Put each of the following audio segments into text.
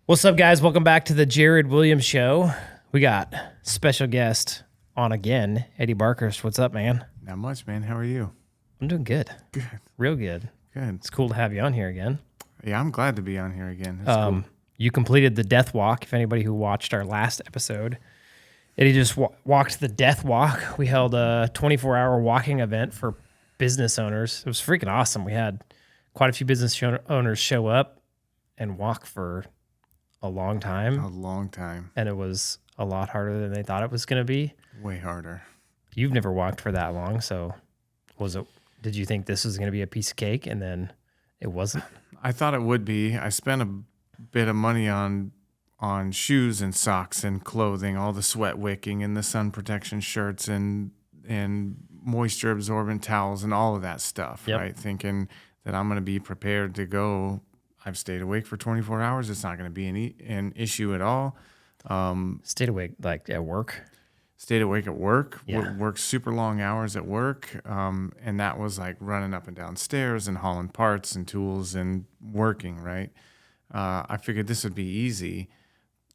What's up, guys? Welcome back to the Jared Williams Show. We got special guest on again, Eddie Barkerst. What's up, man? Not much, man. How are you? I'm doing good. Good. Real good. Good. It's cool to have you on here again. Yeah, I'm glad to be on here again. It's cool. You completed the death walk. If anybody who watched our last episode, Eddie just walked the death walk. We held a 24-hour walking event for business owners. It was freaking awesome. We had quite a few business owners show up and walk for a long time. A long time. And it was a lot harder than they thought it was going to be. Way harder. You've never walked for that long, so did you think this was going to be a piece of cake and then it wasn't? I thought it would be. I spent a bit of money on shoes and socks and clothing, all the sweat wicking and the sun protection shirts and moisture absorbent towels and all of that stuff, yep. Right? Thinking that I'm going to be prepared to go. I've stayed awake for 24 hours. It's not going to be an issue at all. Stayed awake like at work? Stayed awake at work. Yeah. Worked super long hours at work. And that was like running up and down stairs and hauling parts and tools and working, right? I figured this would be easy.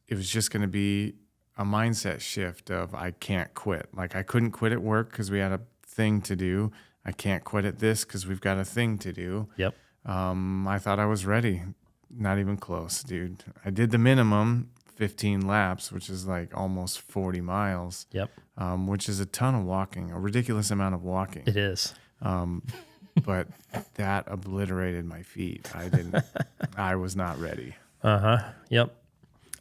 It was just going to be a mindset shift of I can't quit. Like I couldn't quit at work because we had a thing to do. I can't quit at this because we've got a thing to do. Yep. I thought I was ready. Not even close, dude. I did the minimum 15 laps, which is like almost 40 miles. Yep. Which is a ton of walking, a ridiculous amount of walking. It is. But that obliterated my feet. I was not ready. Uh-huh. Yep.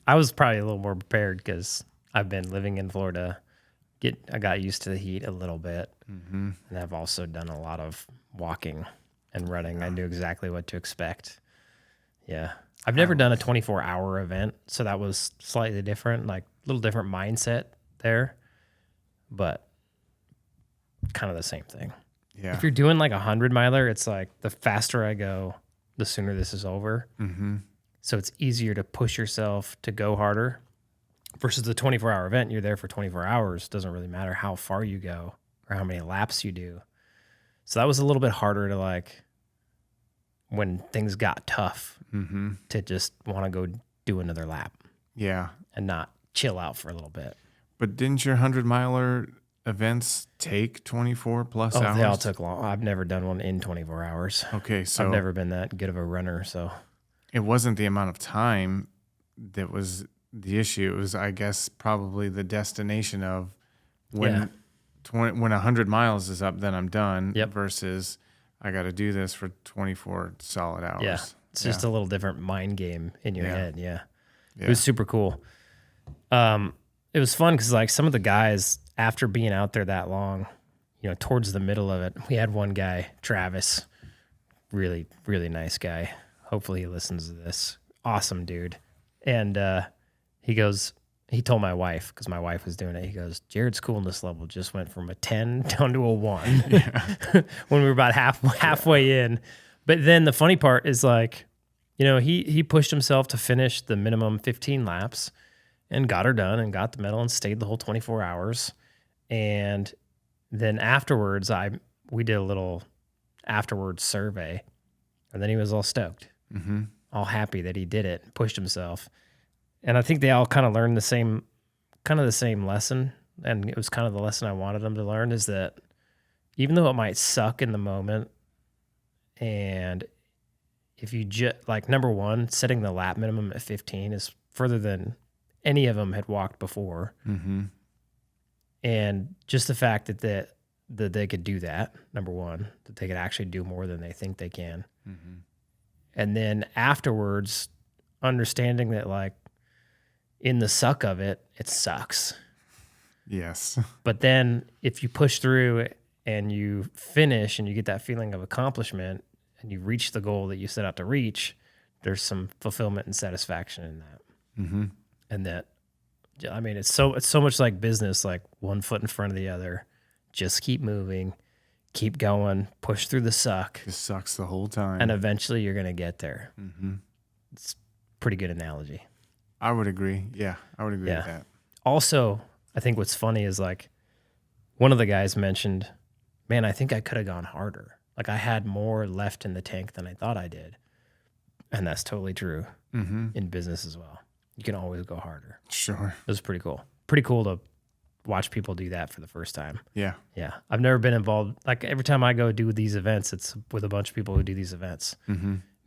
I was probably a little more prepared because I've been living in Florida. I got used to the heat a little bit. Mm-hmm. And I've also done a lot of walking and running. I knew exactly what to expect. Yeah. I've never done a 24-hour event, so that was slightly different, like a little different mindset there, but kind of the same thing. Yeah. If you're doing like 100-miler, it's like the faster I go, the sooner this is over. Mm-hmm. So it's easier to push yourself to go harder versus the 24-hour event. You're there for 24 hours. Doesn't really matter how far you go or how many laps you do. So that was a little bit harder to like when things got tough Mm-hmm. to just want to go do another lap. Yeah. And not chill out for a little bit. But didn't your 100-miler events take 24 plus hours? They all took long. I've never done one in 24 hours. Okay, so I've never been that good of a runner, so. It wasn't the amount of time that was the issue. It was, I guess, probably the destination of when 100 miles is up, then I'm done. Yep. Versus I got to do this for 24 solid hours. Yeah. It's just a little different mind game in your head. Yeah. Yeah. It was super cool. It was fun because like some of the guys after being out there that long, towards the middle of it, we had one guy, Travis, really, really nice guy. Hopefully he listens to this. Awesome dude. And he told my wife, because my wife was doing it, he goes, Jared's coolness level just went from a 10 down to a 1 when we were about halfway in. But then the funny part is like, he pushed himself to finish the minimum 15 laps and got her done and got the medal and stayed the whole 24 hours. And then afterwards, we did a little afterwards survey, and then he was all stoked, all happy that he did it, pushed himself. And I think they all kind of learned the same lesson. And it was kind of the lesson I wanted them to learn is that even though it might suck in the moment, and if you just, like, number one, setting the lap minimum at 15 is further than any of them had walked before. Mm-hmm. And just the fact that they could do that, number one, that they could actually do more than they think they can. Mm-hmm. And then afterwards, understanding that, like, in the suck of it, it sucks. Yes. But then if you push through and you finish and you get that feeling of accomplishment and you reach the goal that you set out to reach, there's some fulfillment and satisfaction in that. Mm-hmm. And that, I mean, it's so much like business, like one foot in front of the other. Just keep moving, keep going, push through the suck. It sucks the whole time. And eventually you're going to get there. Mm-hmm. It's a pretty good analogy. I would agree. Yeah, I would agree with that. Also, I think what's funny is like one of the guys mentioned, man, I think I could have gone harder. Like I had more left in the tank than I thought I did. And that's totally true in business as well. You can always go harder. Sure. It was pretty cool. Pretty cool to watch people do that for the first time. Yeah. Yeah. I've never been involved. Like every time I go do these events, it's with a bunch of people who do these events.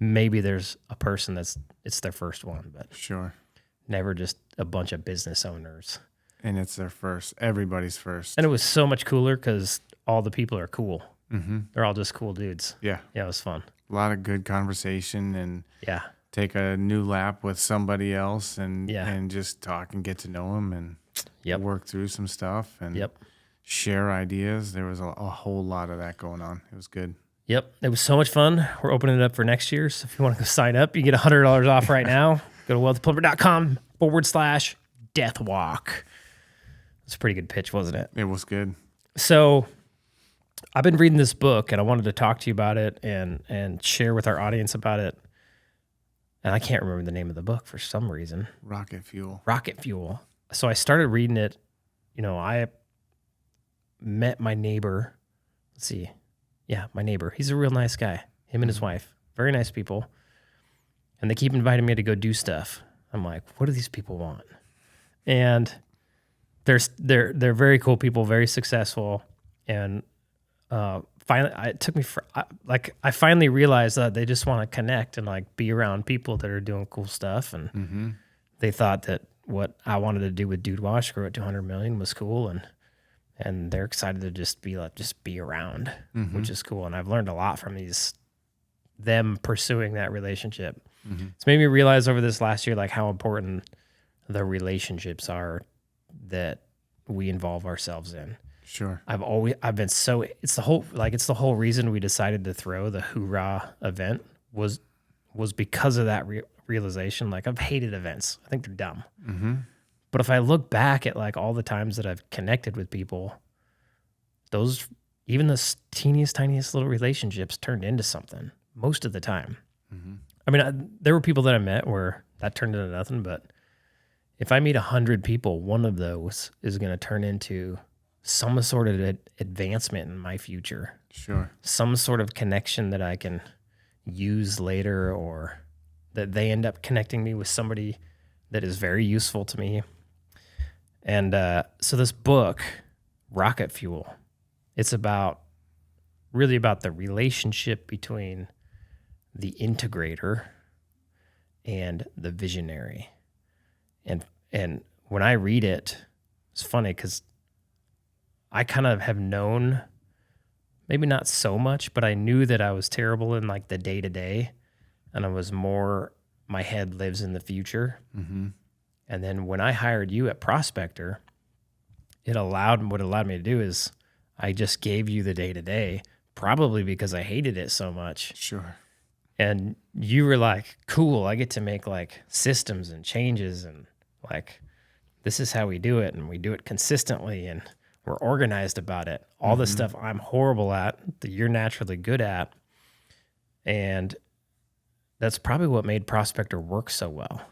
Maybe there's a person it's their first one, but Sure. never just a bunch of business owners. And it's their first, everybody's first. And it was so much cooler because all the people are cool. They're all just cool dudes. Yeah. Yeah, it was fun. A lot of good conversation and Yeah. take a new lap with somebody else and Yeah. and just talk and get to know them and work through some stuff and share ideas. There was a whole lot of that going on. It was good. Yep. It was so much fun. We're opening it up for next year. So if you want to go sign up, you get $100 off right now. Go to wealthyplumber.com/deathwalk. It's a pretty good pitch, wasn't it? It was good. So I've been reading this book and I wanted to talk to you about it and share with our audience about it. And I can't remember the name of the book for some reason. Rocket Fuel. Rocket Fuel. So I started reading it. You know, I met my neighbor. Let's see. Yeah, my neighbor. He's a real nice guy. Him and his wife. Very nice people. And they keep inviting me to go do stuff. I'm like, what do these people want? And they're very cool people, very successful. And finally, it took me I finally realized that they just want to connect and like be around people that are doing cool stuff. And they thought that what I wanted to do with Dude Wash, grow it to 100 million, was cool. And they're excited to just be around, which is cool. And I've learned a lot from them pursuing that relationship. It's made me realize over this last year, like how important the relationships are that we involve ourselves in. Sure. It's the whole reason we decided to throw the Hoorah event was because of that realization. Like I've hated events. I think they're dumb. But if I look back at like all the times that I've connected with people, even the teeniest, tiniest little relationships turned into something most of the time. I mean, there were people that I met where that turned into nothing, but if I meet 100 people, one of those is going to turn into some sort of advancement in my future. Sure. Some sort of connection that I can use later, or that they end up connecting me with somebody that is very useful to me. And so this book, Rocket Fuel, it's really about the relationship between the integrator and the visionary. And when I read it, it's funny because I kind of have known, maybe not so much, but I knew that I was terrible in like the day-to-day, and I was more, my head lives in the future. And then when I hired you at Prospector, what it allowed me to do is I just gave you the day-to-day, probably because I hated it so much. Sure. And you were like, cool, I get to make like systems and changes, and like, this is how we do it, and we do it consistently, and we're organized about it. All the stuff I'm horrible at that you're naturally good at. And that's probably what made Prospector work so well.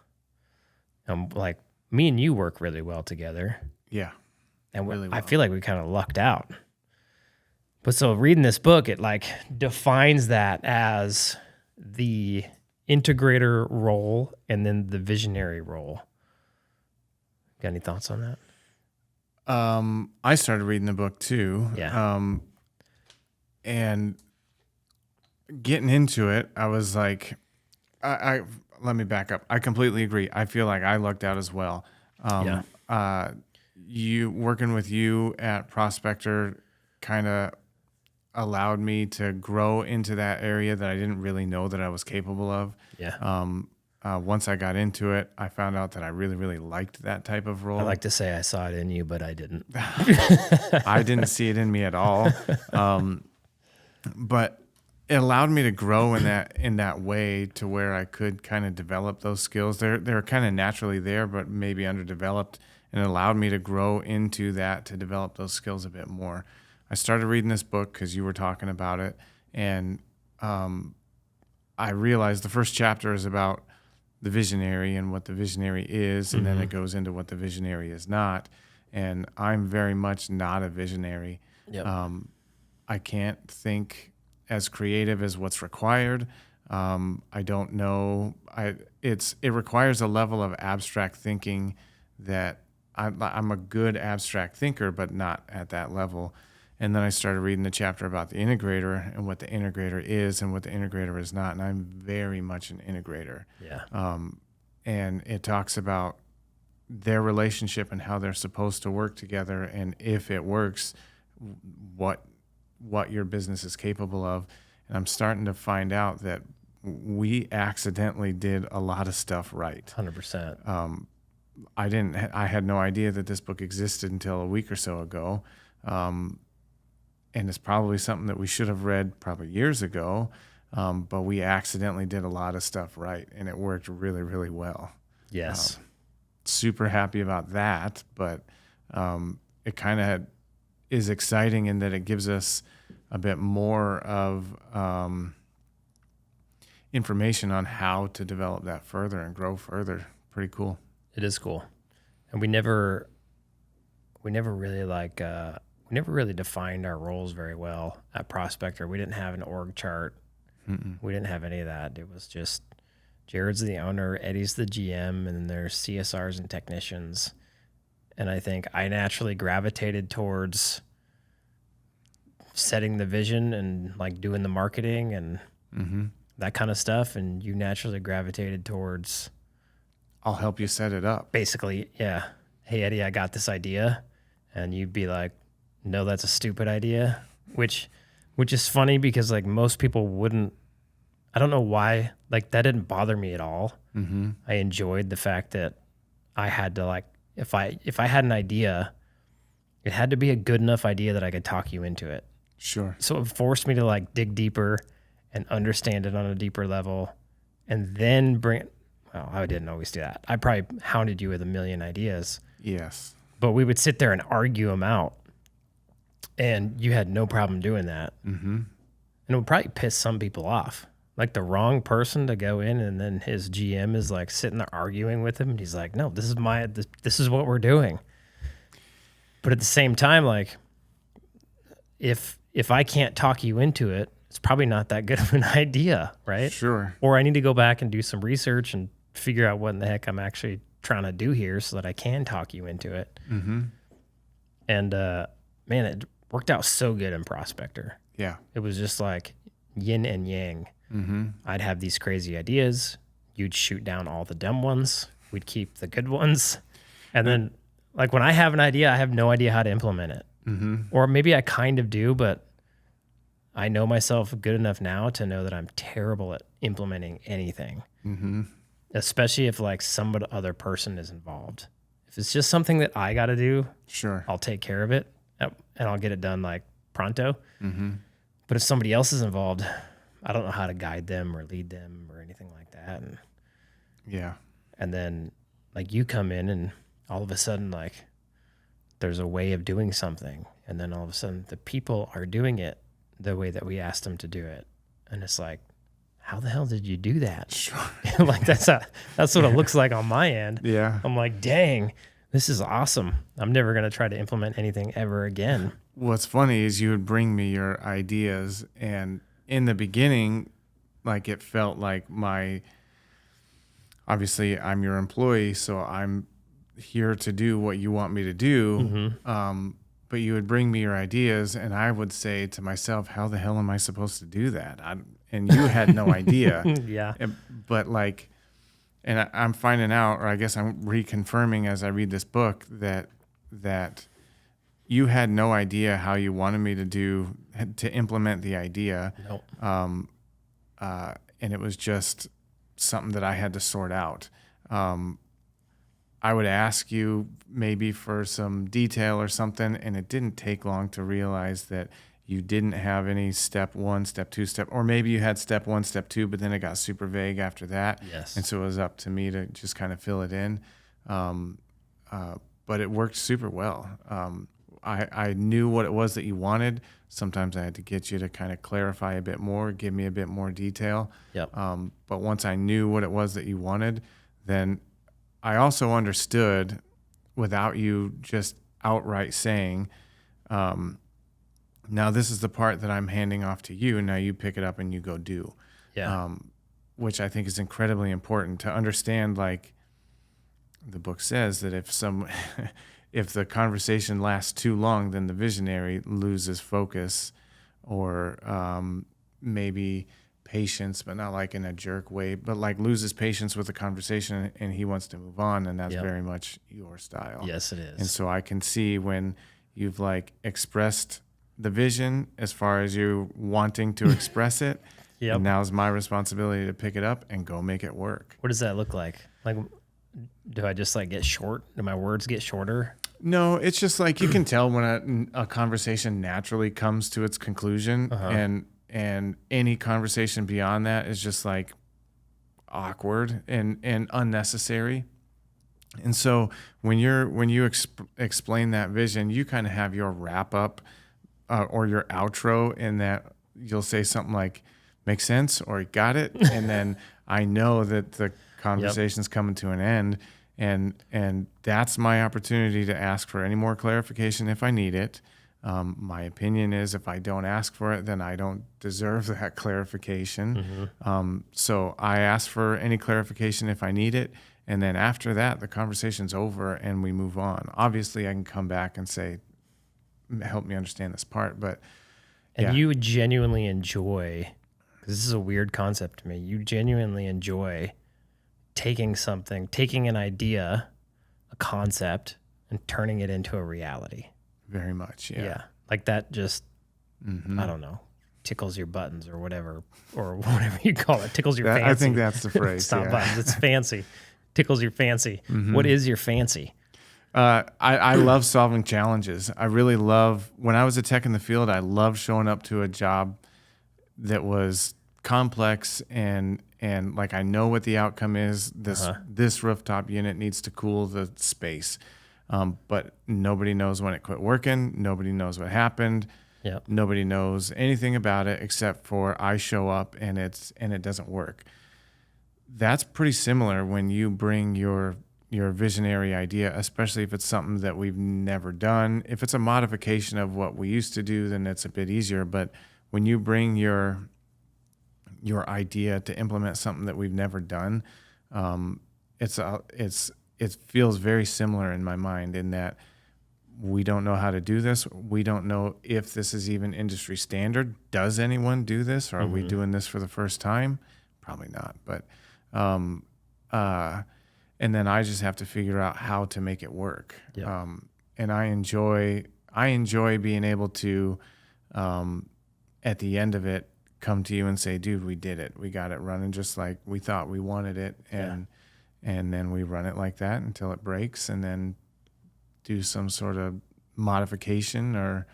Like me and you work really well together. Yeah. And really well. I feel like we kind of lucked out. But so reading this book, it like defines that as the integrator role and then the visionary role. Got any thoughts on that? I started reading the book too. Yeah. And getting into it, I was like, let me back up. I completely agree. I feel like I lucked out as well. You working with you at Prospector kind of allowed me to grow into that area that I didn't really know that I was capable of. Yeah. Once I got into it, I found out that I really, really liked that type of role. I like to say I saw it in you, but I didn't. I didn't see it in me at all. But it allowed me to grow in that way to where I could kind of develop those skills. They're kind of naturally there, but maybe underdeveloped, and it allowed me to grow into that, to develop those skills a bit more. I started reading this book because you were talking about it, and I realized the first chapter is about the visionary and what the visionary is, and then it goes into what the visionary is not. And I'm very much not a visionary. Yep. I can't think as creative as what's required. I don't know. It requires a level of abstract thinking that I'm a good abstract thinker, but not at that level. And then I started reading the chapter about the integrator and what the integrator is and what the integrator is not. And I'm very much an integrator. Yeah. And it talks about their relationship and how they're supposed to work together, and if it works, what your business is capable of. And I'm starting to find out that we accidentally did a lot of stuff right. 100%. I had no idea that this book existed until a week or so ago. And it's probably something that we should have read probably years ago. But we accidentally did a lot of stuff right, and it worked really, really well. Yes. Super happy about that, but it kind of is exciting in that it gives us a bit more of information on how to develop that further and grow further. Pretty cool. It is cool. And we never really we never really defined our roles very well at Prospector. We didn't have an org chart. Mm-mm. We didn't have any of that. It was just Jared's the owner, Eddie's the GM, and then there's CSRs and technicians. And I think I naturally gravitated towards setting the vision and like doing the marketing and that kind of stuff. And you naturally gravitated towards, I'll help you set it up. basically, yeah. Hey, Eddie, I got this idea. And you'd be like, no, that's a stupid idea, which is funny because like most people wouldn't. I don't know why, like that didn't bother me at all. Mm-hmm. I enjoyed the fact that I had to like, if I had an idea, it had to be a good enough idea that I could talk you into it. Sure. So it forced me to like dig deeper and understand it on a deeper level and then well, I didn't always do that. I probably hounded you with a million ideas. Yes. But we would sit there and argue them out. And you had no problem doing that. Mm-hmm. And it would probably piss some people off. Like the wrong person to go in, and then his GM is like sitting there arguing with him. And he's like, no, this is what we're doing. But at the same time, like if I can't talk you into it, it's probably not that good of an idea, right? Sure. Or I need to go back and do some research and figure out what in the heck I'm actually trying to do here so that I can talk you into it. Mm-hmm. And man, it worked out so good in Prospector. Yeah. It was just like yin and yang. Mm-hmm. I'd have these crazy ideas. You'd shoot down all the dumb ones. We'd keep the good ones. And then like when I have an idea, I have no idea how to implement it. Mm-hmm. Or maybe I kind of do, but I know myself good enough now to know that I'm terrible at implementing anything. Mm-hmm. Especially if like some other person is involved. If it's just something that I got to do, Sure. I'll take care of it and I'll get it done like pronto. Mm-hmm. But if somebody else is involved, I don't know how to guide them or lead them or anything like that. Yeah. And then like you come in and all of a sudden like there's a way of doing something. And then all of a sudden the people are doing it the way that we asked them to do it. And it's like, how the hell did you do that? Sure. Like that's what it looks like on my end. Yeah. I'm like, dang, this is awesome. I'm never going to try to implement anything ever again. What's funny is you would bring me your ideas, and in the beginning, like it felt like obviously I'm your employee, so I'm here to do what you want me to do. Mm-hmm. But you would bring me your ideas, and I would say to myself, how the hell am I supposed to do that? And you had no idea. Yeah. But like, and I'm finding out, or I guess I'm reconfirming as I read this book that you had no idea how you wanted me to implement the idea. Nope. And it was just something that I had to sort out. I would ask you maybe for some detail or something, and it didn't take long to realize that you didn't have any step one, step two, or maybe you had step one, step two, but then it got super vague after that. Yes. And so it was up to me to just kind of fill it in. But it worked super well. I knew what it was that you wanted. Sometimes I had to get you to kind of clarify a bit more, give me a bit more detail. Yep. But once I knew what it was that you wanted, then I also understood without you just outright saying, now this is the part that I'm handing off to you. Now you pick it up and you go do. Yeah. which I think is incredibly important to understand. Like the book says that if the conversation lasts too long, then the visionary loses focus, or maybe patience, but not like in a jerk way, but like loses patience with the conversation and he wants to move on. And that's very much your style. Yes, it is. And so I can see when you've like expressed the vision as far as you wanting to express it. Yep. And now it's my responsibility to pick it up and go make it work. What does that look like? Like, do I just like get short? Do my words get shorter? No, it's just like you can tell when a conversation naturally comes to its conclusion, and any conversation beyond that is just like awkward and unnecessary. And so when you explain that vision, you kind of have your wrap up or your outro in that you'll say something like "makes sense" or "got it," and then I know that the conversation's coming to an end. And that's my opportunity to ask for any more clarification if I need it. My opinion is if I don't ask for it, then I don't deserve that clarification. So I ask for any clarification if I need it. And then after that, the conversation's over and we move on. Obviously, I can come back and say, help me understand this part. But And you would genuinely enjoy, because this is a weird concept to me, you genuinely enjoy taking an idea, a concept, and turning it into a reality. Very much, yeah. Like that just, I don't know, tickles your buttons or whatever you call it. Tickles your fancy. I think that's the phrase. It's not buttons, it's fancy. Tickles your fancy. What is your fancy? I love solving challenges. I really love, when I was a tech in the field, I loved showing up to a job that was complex and like I know what the outcome is. This rooftop unit needs to cool the space, but nobody knows when it quit working. Nobody knows what happened. Yep. Nobody knows anything about it except for I show up and it doesn't work. That's pretty similar when you bring your visionary idea, especially if it's something that we've never done. If it's a modification of what we used to do, then it's a bit easier. But when you bring your idea to implement something that we've never done, it feels very similar in my mind in that we don't know how to do this. We don't know if this is even industry standard. Does anyone do this? Or are we doing this for the first time? Probably not. But and then I just have to figure out how to make it work. Yep. And I enjoy being able to, at the end of it, come to you and say, dude, we did it. We got it running just like we thought we wanted it. And then we run it like that until it breaks and then do some sort of modification or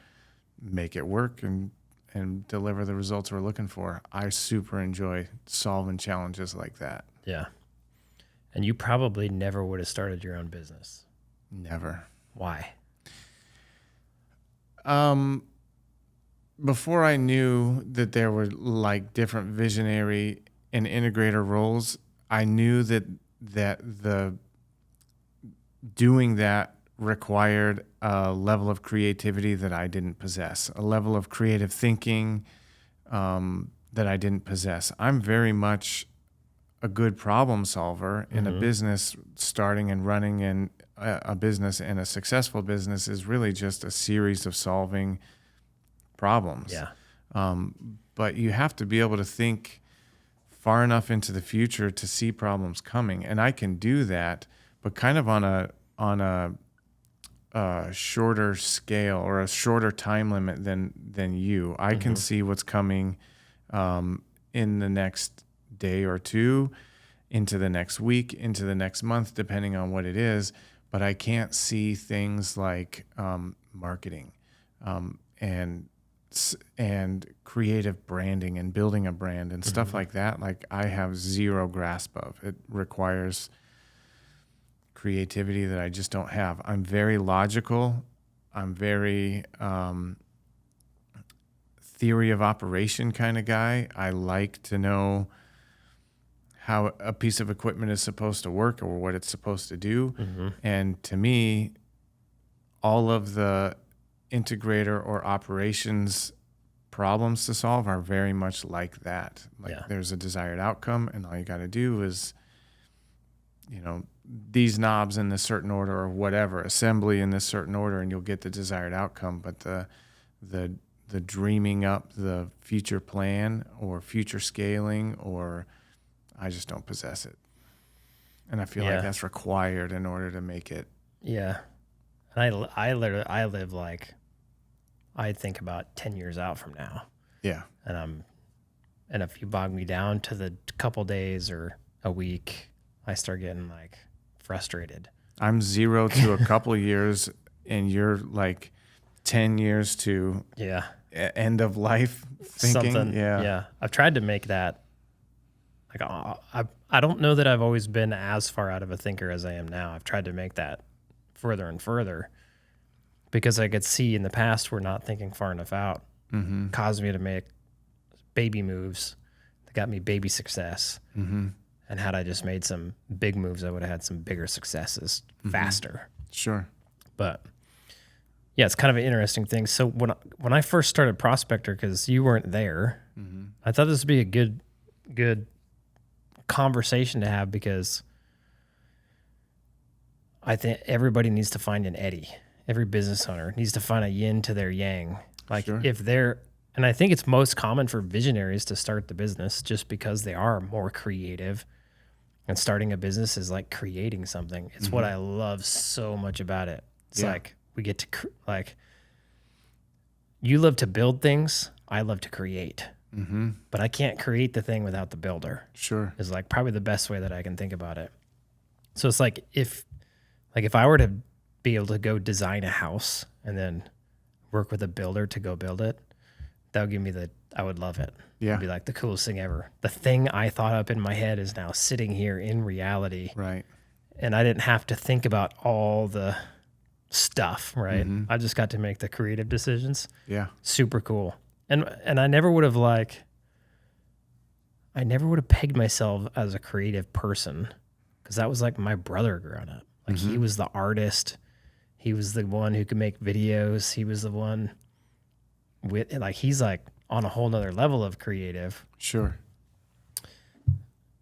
make it work and deliver the results we're looking for. I super enjoy solving challenges like that. Yeah. And you probably never would have started your own business. Never. Why? Before I knew that there were like different visionary and integrator roles, I knew that the doing that required a level of creativity that I didn't possess, a level of creative thinking that I didn't possess. I'm very much a good problem solver in a business. Starting and running in a business, and a successful business is really just a series of solving problems. Yeah. But you have to be able to think far enough into the future to see problems coming. And I can do that, but kind of on a shorter scale or a shorter time limit than you. I can see what's coming in the next day or two, into the next week, into the next month, depending on what it is. But I can't see things like marketing and creative branding and building a brand and stuff like that. Like I have zero grasp of. It requires creativity that I just don't have. I'm very logical. I'm very theory of operation kind of guy. I like to know how a piece of equipment is supposed to work or what it's supposed to do. And to me, all of the integrator or operations problems to solve are very much like that. Like Yeah. there's a desired outcome, and all you got to do is, these knobs in this certain order or whatever, assembly in this certain order, and you'll get the desired outcome. But the dreaming up the future plan or future scaling, or I just don't possess it. And I feel like that's required in order to make it. Yeah. And I live like, I think about 10 years out from now. Yeah. And if you bog me down to the couple days or a week, I start getting like frustrated. I'm 0 to a couple years, and you're like 10 years to end of life thinking. Something. Yeah. I've tried to make that. Like, I don't know that I've always been as far out of a thinker as I am now. I've tried to make that further and further, because I could see in the past where not thinking far enough out caused me to make baby moves that got me baby success. Mm-hmm. And had I just made some big moves, I would have had some bigger successes faster. Sure. But yeah, it's kind of an interesting thing. So when I first started Prospector, because you weren't there, I thought this would be a good conversation to have, because I think everybody needs to find an Eddie. Every business owner needs to find a yin to their yang. Like if they're, and I think it's most common for visionaries to start the business just because they are more creative, and starting a business is like creating something. It's what I love so much about it. It's like we get to you love to build things. I love to create, but I can't create the thing without the builder. Sure. Is like probably the best way that I can think about it. So it's like if I were to be able to go design a house and then work with a builder to go build it, that would give me I would love it. Yeah. It'd be like the coolest thing ever. The thing I thought up in my head is now sitting here in reality. Right. And I didn't have to think about all the stuff, right? I just got to make the creative decisions. Yeah. Super cool. And I never would have pegged myself as a creative person, because that was like my brother growing up. Like he was the artist. He was the one who could make videos. He was the one with, like, he's like on a whole nother level of creative. Sure.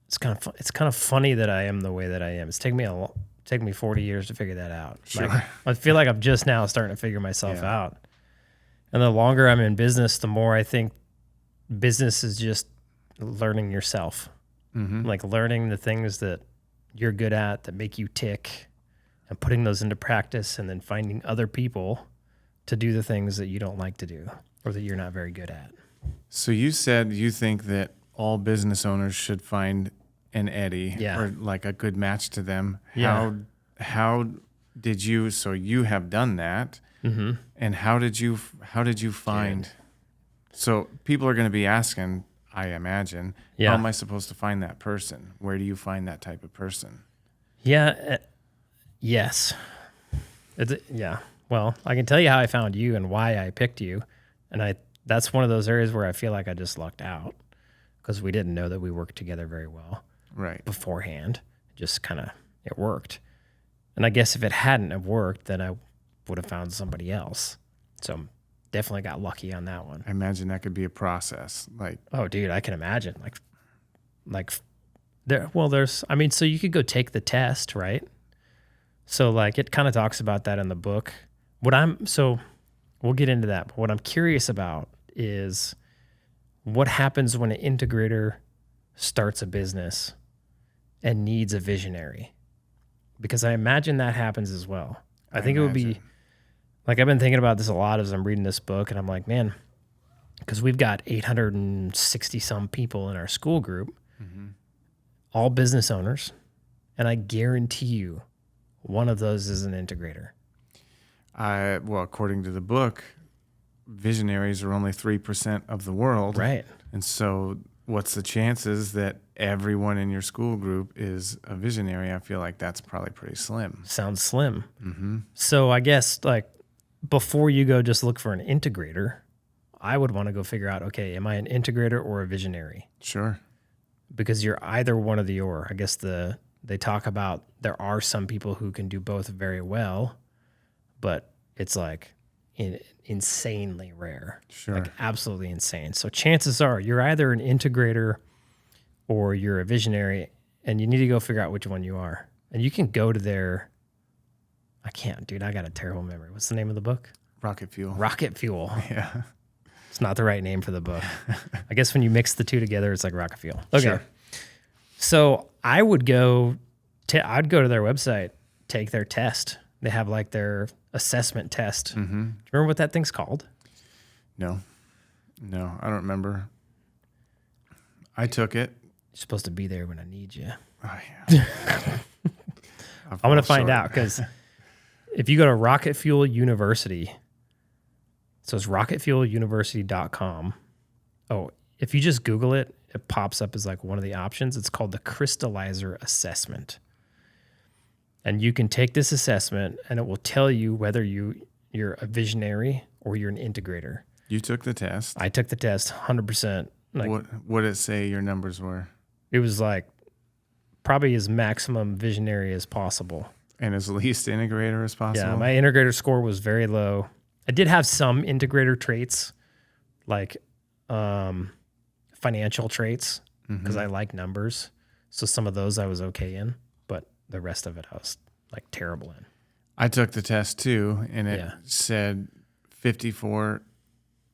It's kind of funny that I am the way that I am. It's taken me 40 years to figure that out. Sure. Like, I feel like I'm just now starting to figure myself out. And the longer I'm in business, the more I think business is just learning yourself. Like learning the things that you're good at that make you tick, and putting those into practice, and then finding other people to do the things that you don't like to do or that you're not very good at. So you said you think that all business owners should find an Eddie or like a good match to them. Yeah. How did you, so you have done that, and how did you find, so people are going to be asking, I imagine, how am I supposed to find that person? Where do you find that type of person? Yeah. Yes. Well, I can tell you how I found you and why I picked you. And that's one of those areas where I feel like I just lucked out, because we didn't know that we worked together very well beforehand. Just kind of, it worked. And I guess if it hadn't have worked, then I would have found somebody else. So definitely got lucky on that one. I imagine that could be a process. Like, oh, dude, I can imagine. So you could go take the test, right? So like it kind of talks about that in the book. We'll get into that. But what I'm curious about is what happens when an integrator starts a business and needs a visionary, because I imagine that happens as well. I think it would be like, I've been thinking about this a lot as I'm reading this book, and I'm like, man, because we've got 860 some people in our school group, all business owners. And I guarantee you one of those is an integrator. Well, according to the book, visionaries are only 3% of the world. Right. And so what's the chances that everyone in your school group is a visionary? I feel like that's probably pretty slim. Sounds slim. So I guess like before you go just look for an integrator, I would want to go figure out, okay, am I an integrator or a visionary? Sure. Because you're either one or the or. I guess they talk about there are some people who can do both very well, but it's like insanely rare. Sure. Like absolutely insane. So chances are you're either an integrator or you're a visionary, and you need to go figure out which one you are. And you can go to their, I can't, dude, I got a terrible memory. What's the name of the book? Rocket Fuel. Rocket Fuel. Yeah. It's not the right name for the book. I guess when you mix the two together, it's like Rocket Fuel. Okay. Sure. So I would go I'd go to their website, take their test. They have like their assessment test. Do you remember what that thing's called? No, I don't remember. I took it. You're supposed to be there when I need you. Oh, yeah. I'm going to find out, because if you go to Rocket Fuel University, so it's rocketfueluniversity.com. Oh, if you just Google it, it pops up as like one of the options. It's called the Crystallizer Assessment. And you can take this assessment and it will tell you whether you're a visionary or you're an integrator. You took the test. I took the test 100%. Like, what did it say your numbers were? it was like probably as maximum visionary as possible. And as least integrator as possible? Yeah, my integrator score was very low. I did have some integrator traits, like financial traits, because I like numbers. So some of those I was okay in, but the rest of it I was like terrible in. I took the test too, and it said 54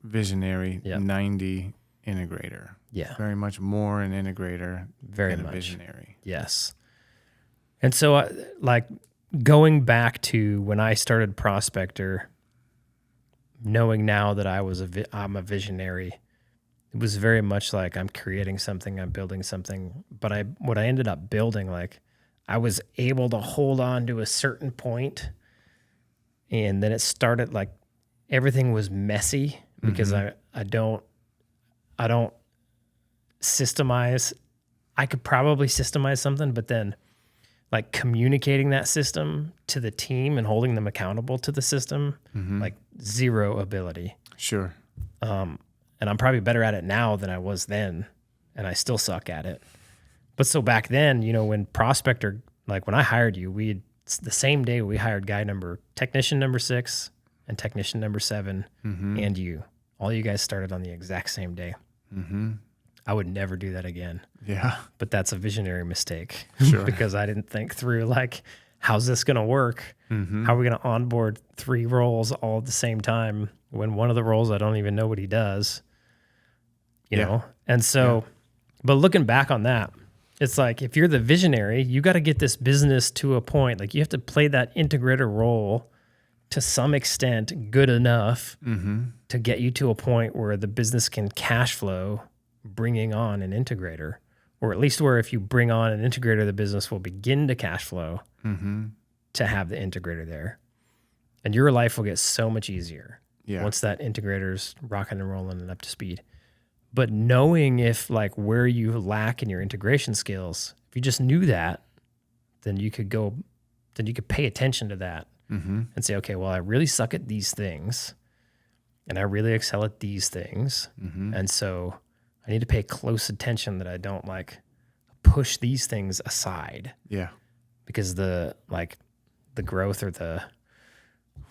visionary, 90 integrator. Yeah. Very much more an integrator Very than much. a visionary. Yes. And so like going back to when I started Prospector, knowing now that I'm a visionary, it was very much like I'm creating something, I'm building something. But what I ended up building, like I was able to hold on to a certain point, and then it started like everything was messy because I don't systemize. I could probably systemize something, but then like communicating that system to the team and holding them accountable to the system, like zero ability. Sure. And I'm probably better at it now than I was then, and I still suck at it. But so back then, when Prospector, like when I hired you, the same day we hired technician number 6 and technician number 7 and you. All you guys started on the exact same day. I would never do that again. Yeah. But that's a visionary mistake. Sure. Because I didn't think through, like, how's this going to work? How are we going to onboard 3 roles all at the same time when one of the roles I don't even know what he does? You know? And so, but looking back on that, it's like if you're the visionary, you got to get this business to a point. Like you have to play that integrator role to some extent good enough to get you to a point where the business can cash flow bringing on an integrator, or at least where if you bring on an integrator, the business will begin to cash flow to have the integrator there. And your life will get so much easier once that integrator's rocking and rolling and up to speed. But knowing if like where you lack in your integration skills, if you just knew that, then you could pay attention to that and say, okay, well, I really suck at these things and I really excel at these things. And so I need to pay close attention that I don't like push these things aside. Yeah. Because the growth or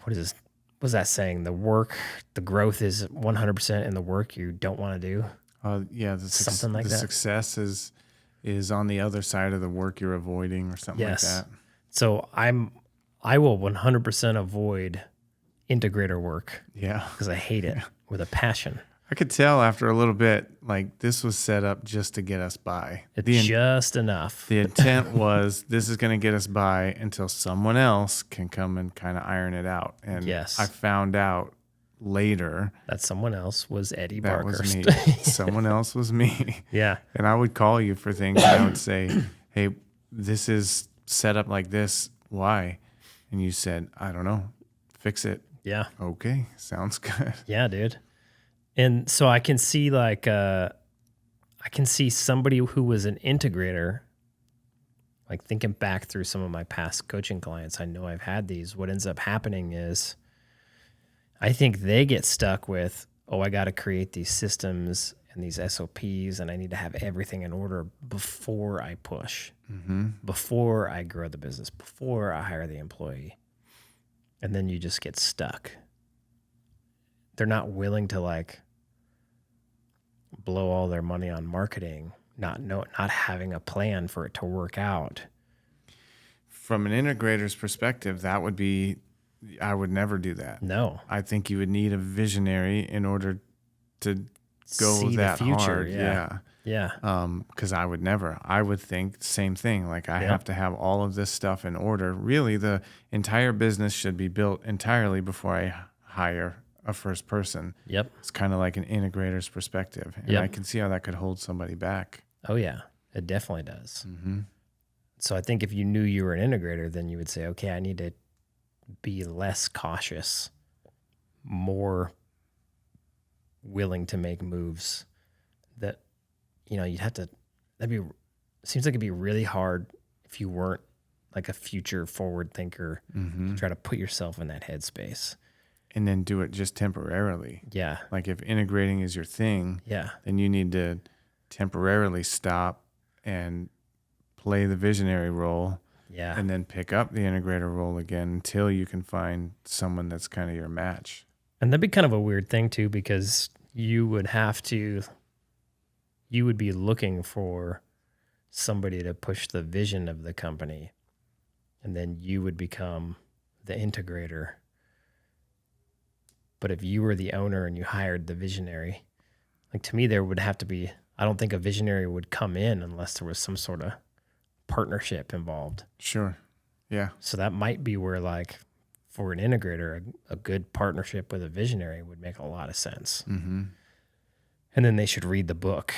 what is this? What's that saying? The growth is 100% in the work you don't want to do. Something like that. The success is on the other side of the work you're avoiding or something like that. So I will 100% avoid integrator work. Yeah. Because I hate it with a passion. I could tell after a little bit, like this was set up just to get us by. Just enough. The intent was this is going to get us by until someone else can come and kind of iron it out. And I found out later that someone else was Eddie that Barker. Was me. Someone else was me. Yeah. And I would call you for things and I would say, hey, this is set up like this. Why? And you said, I don't know. Fix it. Yeah. Okay. Sounds good. Yeah, dude. And so I can see somebody who was an integrator, like thinking back through some of my past coaching clients, I know I've had these. What ends up happening is I think they get stuck with, I got to create these systems and these SOPs and I need to have everything in order before I push, before I grow the business, before I hire the employee. And then you just get stuck. they're not willing to like blow all their money on marketing, not having a plan for it to work out. From an integrator's perspective, that would be, I would never do that. No. I think you would need a visionary in order to go See that the future. hard. Yeah. Because I would never. I would think the same thing. Like I have to have all of this stuff in order. Really, the entire business should be built entirely before I hire a first person. Yep. It's kind of like an integrator's perspective, and I can see how that could hold somebody back. Oh yeah, it definitely does. Mm-hmm. So I think if you knew you were an integrator, then you would say, okay, I need to be less cautious, more willing to make moves that, you'd have to, seems like it'd be really hard if you weren't like a future forward thinker to try to put yourself in that headspace. And then do it just temporarily. Yeah. Like if integrating is your thing, then you need to temporarily stop and play the visionary role. Yeah. And then pick up the integrator role again until you can find someone that's kind of your match. And that'd be kind of a weird thing too, because you would be looking for somebody to push the vision of the company, and then you would become the integrator. But if you were the owner and you hired the visionary, like to me, there would have to be, I don't think a visionary would come in unless there was some sort of partnership involved. Sure. Yeah. So that might be where, like, for an integrator, a good partnership with a visionary would make a lot of sense. Mm-hmm. And then they should read the book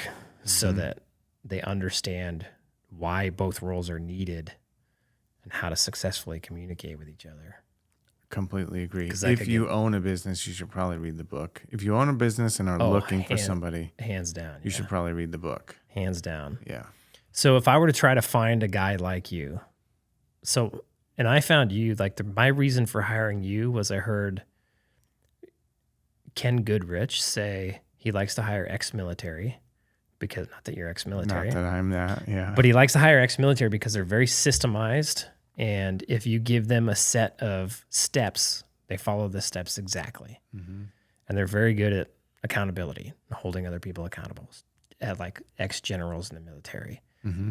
so that they understand why both roles are needed and how to successfully communicate with each other. Completely agree. If you own a business, you should probably read the book. If you own a business and are looking for somebody, hands down, you should probably read the book. Hands down. Yeah. So if I were to try to find a guy like you, and I found you, like my reason for hiring you was I heard Ken Goodrich say he likes to hire ex-military, because not that you're ex-military. Not that I'm that, yeah. But he likes to hire ex-military because they're very systemized. And if you give them a set of steps, they follow the steps exactly. Mm-hmm. And they're very good at accountability, holding other people accountable, at like ex-generals in the military. Mm-hmm.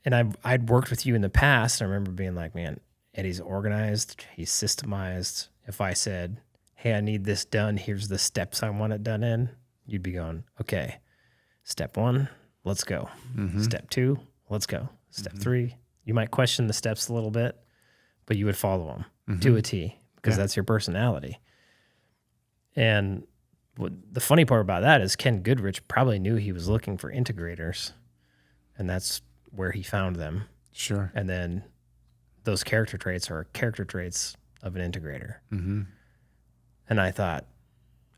And I'd worked with you in the past. And I remember being like, man, Eddie's organized. He's systemized. If I said, hey, I need this done, here's the steps I want it done in, you'd be going, okay, step 1, let's go. Mm-hmm. Step 2, let's go. Step 3, you might question the steps a little bit, but you would follow them to a T, because that's your personality. And the funny part about that is Ken Goodrich probably knew he was looking for integrators, and that's where he found them. Sure. And then those character traits are character traits of an integrator. Mm-hmm. And I thought,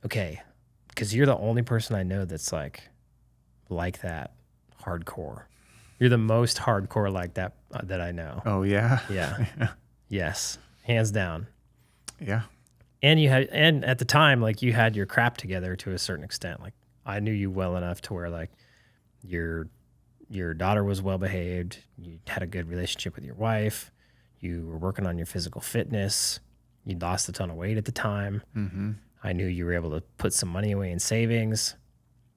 okay, because you're the only person I know that's like that hardcore. You're the most hardcore like that that I know. Oh, yeah? Yeah. Yes. Hands down. Yeah. And at the time, like you had your crap together to a certain extent. Like I knew you well enough to where like your daughter was well behaved. You had a good relationship with your wife. You were working on your physical fitness. You lost a ton of weight at the time. Mm-hmm. I knew you were able to put some money away in savings.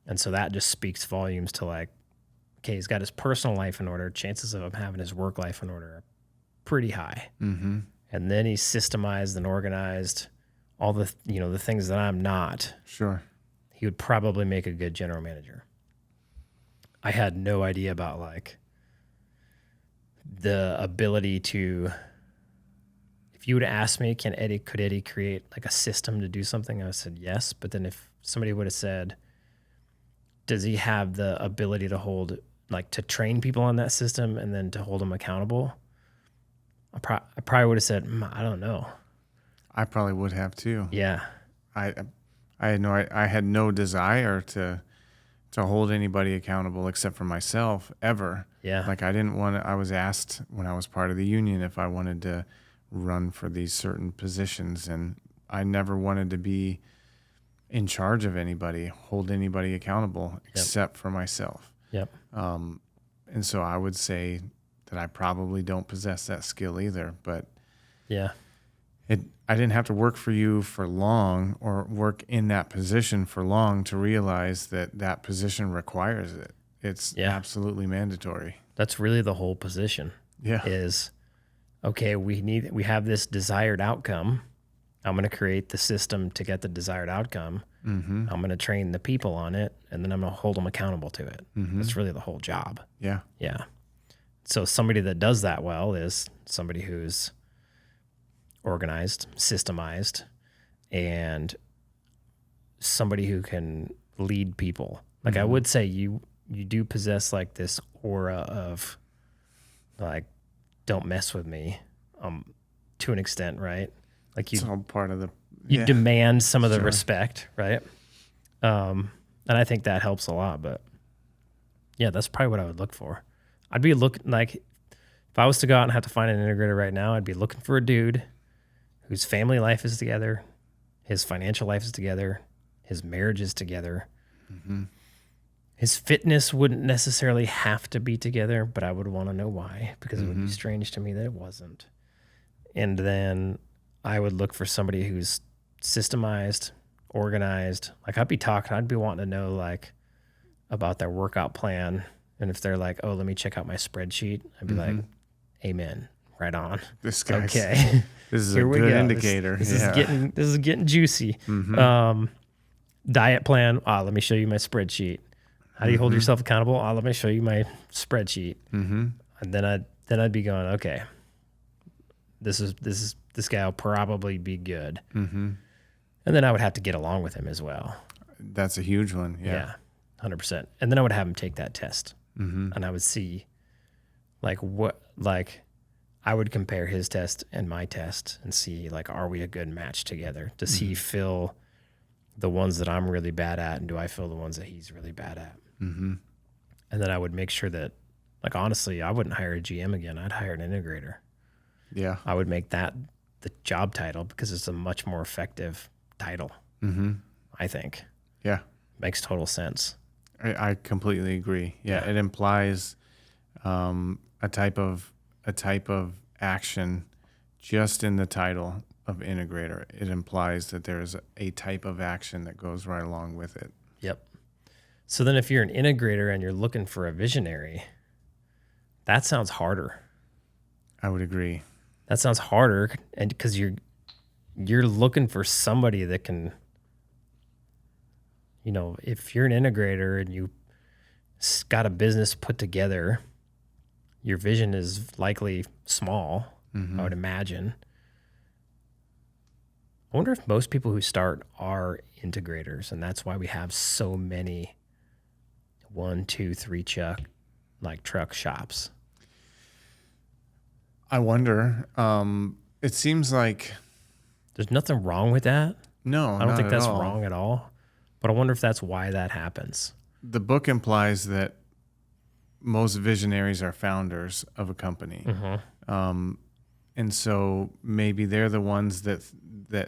And so that just speaks volumes to like, okay, he's got his personal life in order. Chances of him having his work life in order are pretty high. Mm-hmm. And then he's systemized and organized all the, the things that I'm not. Sure. He would probably make a good general manager. I had no idea about like the ability to, if you would have asked me, could Eddie create like a system to do something? I would have said yes. But then if somebody would have said, does he have the ability to to train people on that system and then to hold them accountable? I probably would have said, I don't know. I probably would have too. Yeah. I had no desire to hold anybody accountable except for myself ever. Yeah. Like I was asked when I was part of the union if I wanted to run for these certain positions, and I never wanted to be in charge of anybody, hold anybody accountable except for myself. Yep. And so I would say that I probably don't possess that skill either, but yeah, I didn't have to work for you for long or work in that position for long to realize that that position requires it. It's absolutely mandatory. That's really the whole position. Yeah. Is, okay, we have this desired outcome. I'm going to create the system to get the desired outcome. I'm going to train the people on it, and then I'm going to hold them accountable to it. That's really the whole job. Yeah. Yeah. So somebody that does that well is somebody who's organized, systemized, and somebody who can lead people. Like I would say you do possess like this aura of like, don't mess with me, to an extent, right? Like It's all part of the, you demand some of the respect, right? And I think that helps a lot, but yeah, that's probably what I would look for. I'd be looking like, if I was to go out and have to find an integrator right now, I'd be looking for a dude whose family life is together, his financial life is together, his marriage is together. His fitness wouldn't necessarily have to be together, but I would want to know why, because it would be strange to me that it wasn't. And then I would look for somebody who's systemized, organized. Like I'd be wanting to know like about their workout plan. And if they're like, oh, let me check out my spreadsheet, I'd be like, amen, right on. This guy's, okay. This is Here a we good go. indicator. This is getting juicy. Diet plan. Let me show you my spreadsheet. How do you hold yourself accountable? Let me show you my spreadsheet. And then I'd be going, okay, this guy will probably be good. And then I would have to get along with him as well. That's a huge one. Yeah. 100%. And then I would have him take that test, and I would see like I would compare his test and my test and see like, are we a good match together? Does he fill the ones that I'm really bad at, and do I fill the ones that he's really bad at? And then I would make sure that, like, honestly, I wouldn't hire a GM again. I'd hire an integrator. Yeah. I would make that the job title because it's a much more effective title. I think. Yeah. Makes total sense. I completely agree. Yeah. It implies a type of action just in the title of integrator. It implies that there's a type of action that goes right along with it. Yep. So then if you're an integrator and you're looking for a visionary, that sounds harder. I would agree. That sounds harder, and because you're looking for somebody that can, you know, if you're an integrator and you got a business put together, your vision is likely small, I would imagine. I wonder if most people who start are integrators, and that's why we have so many 1, 2, 3 truck shops. I wonder. It seems like There's nothing wrong with that. no, I don't think that's all. wrong at all. But I wonder if that's why that happens. The book implies that most visionaries are founders of a company. And so maybe they're the ones that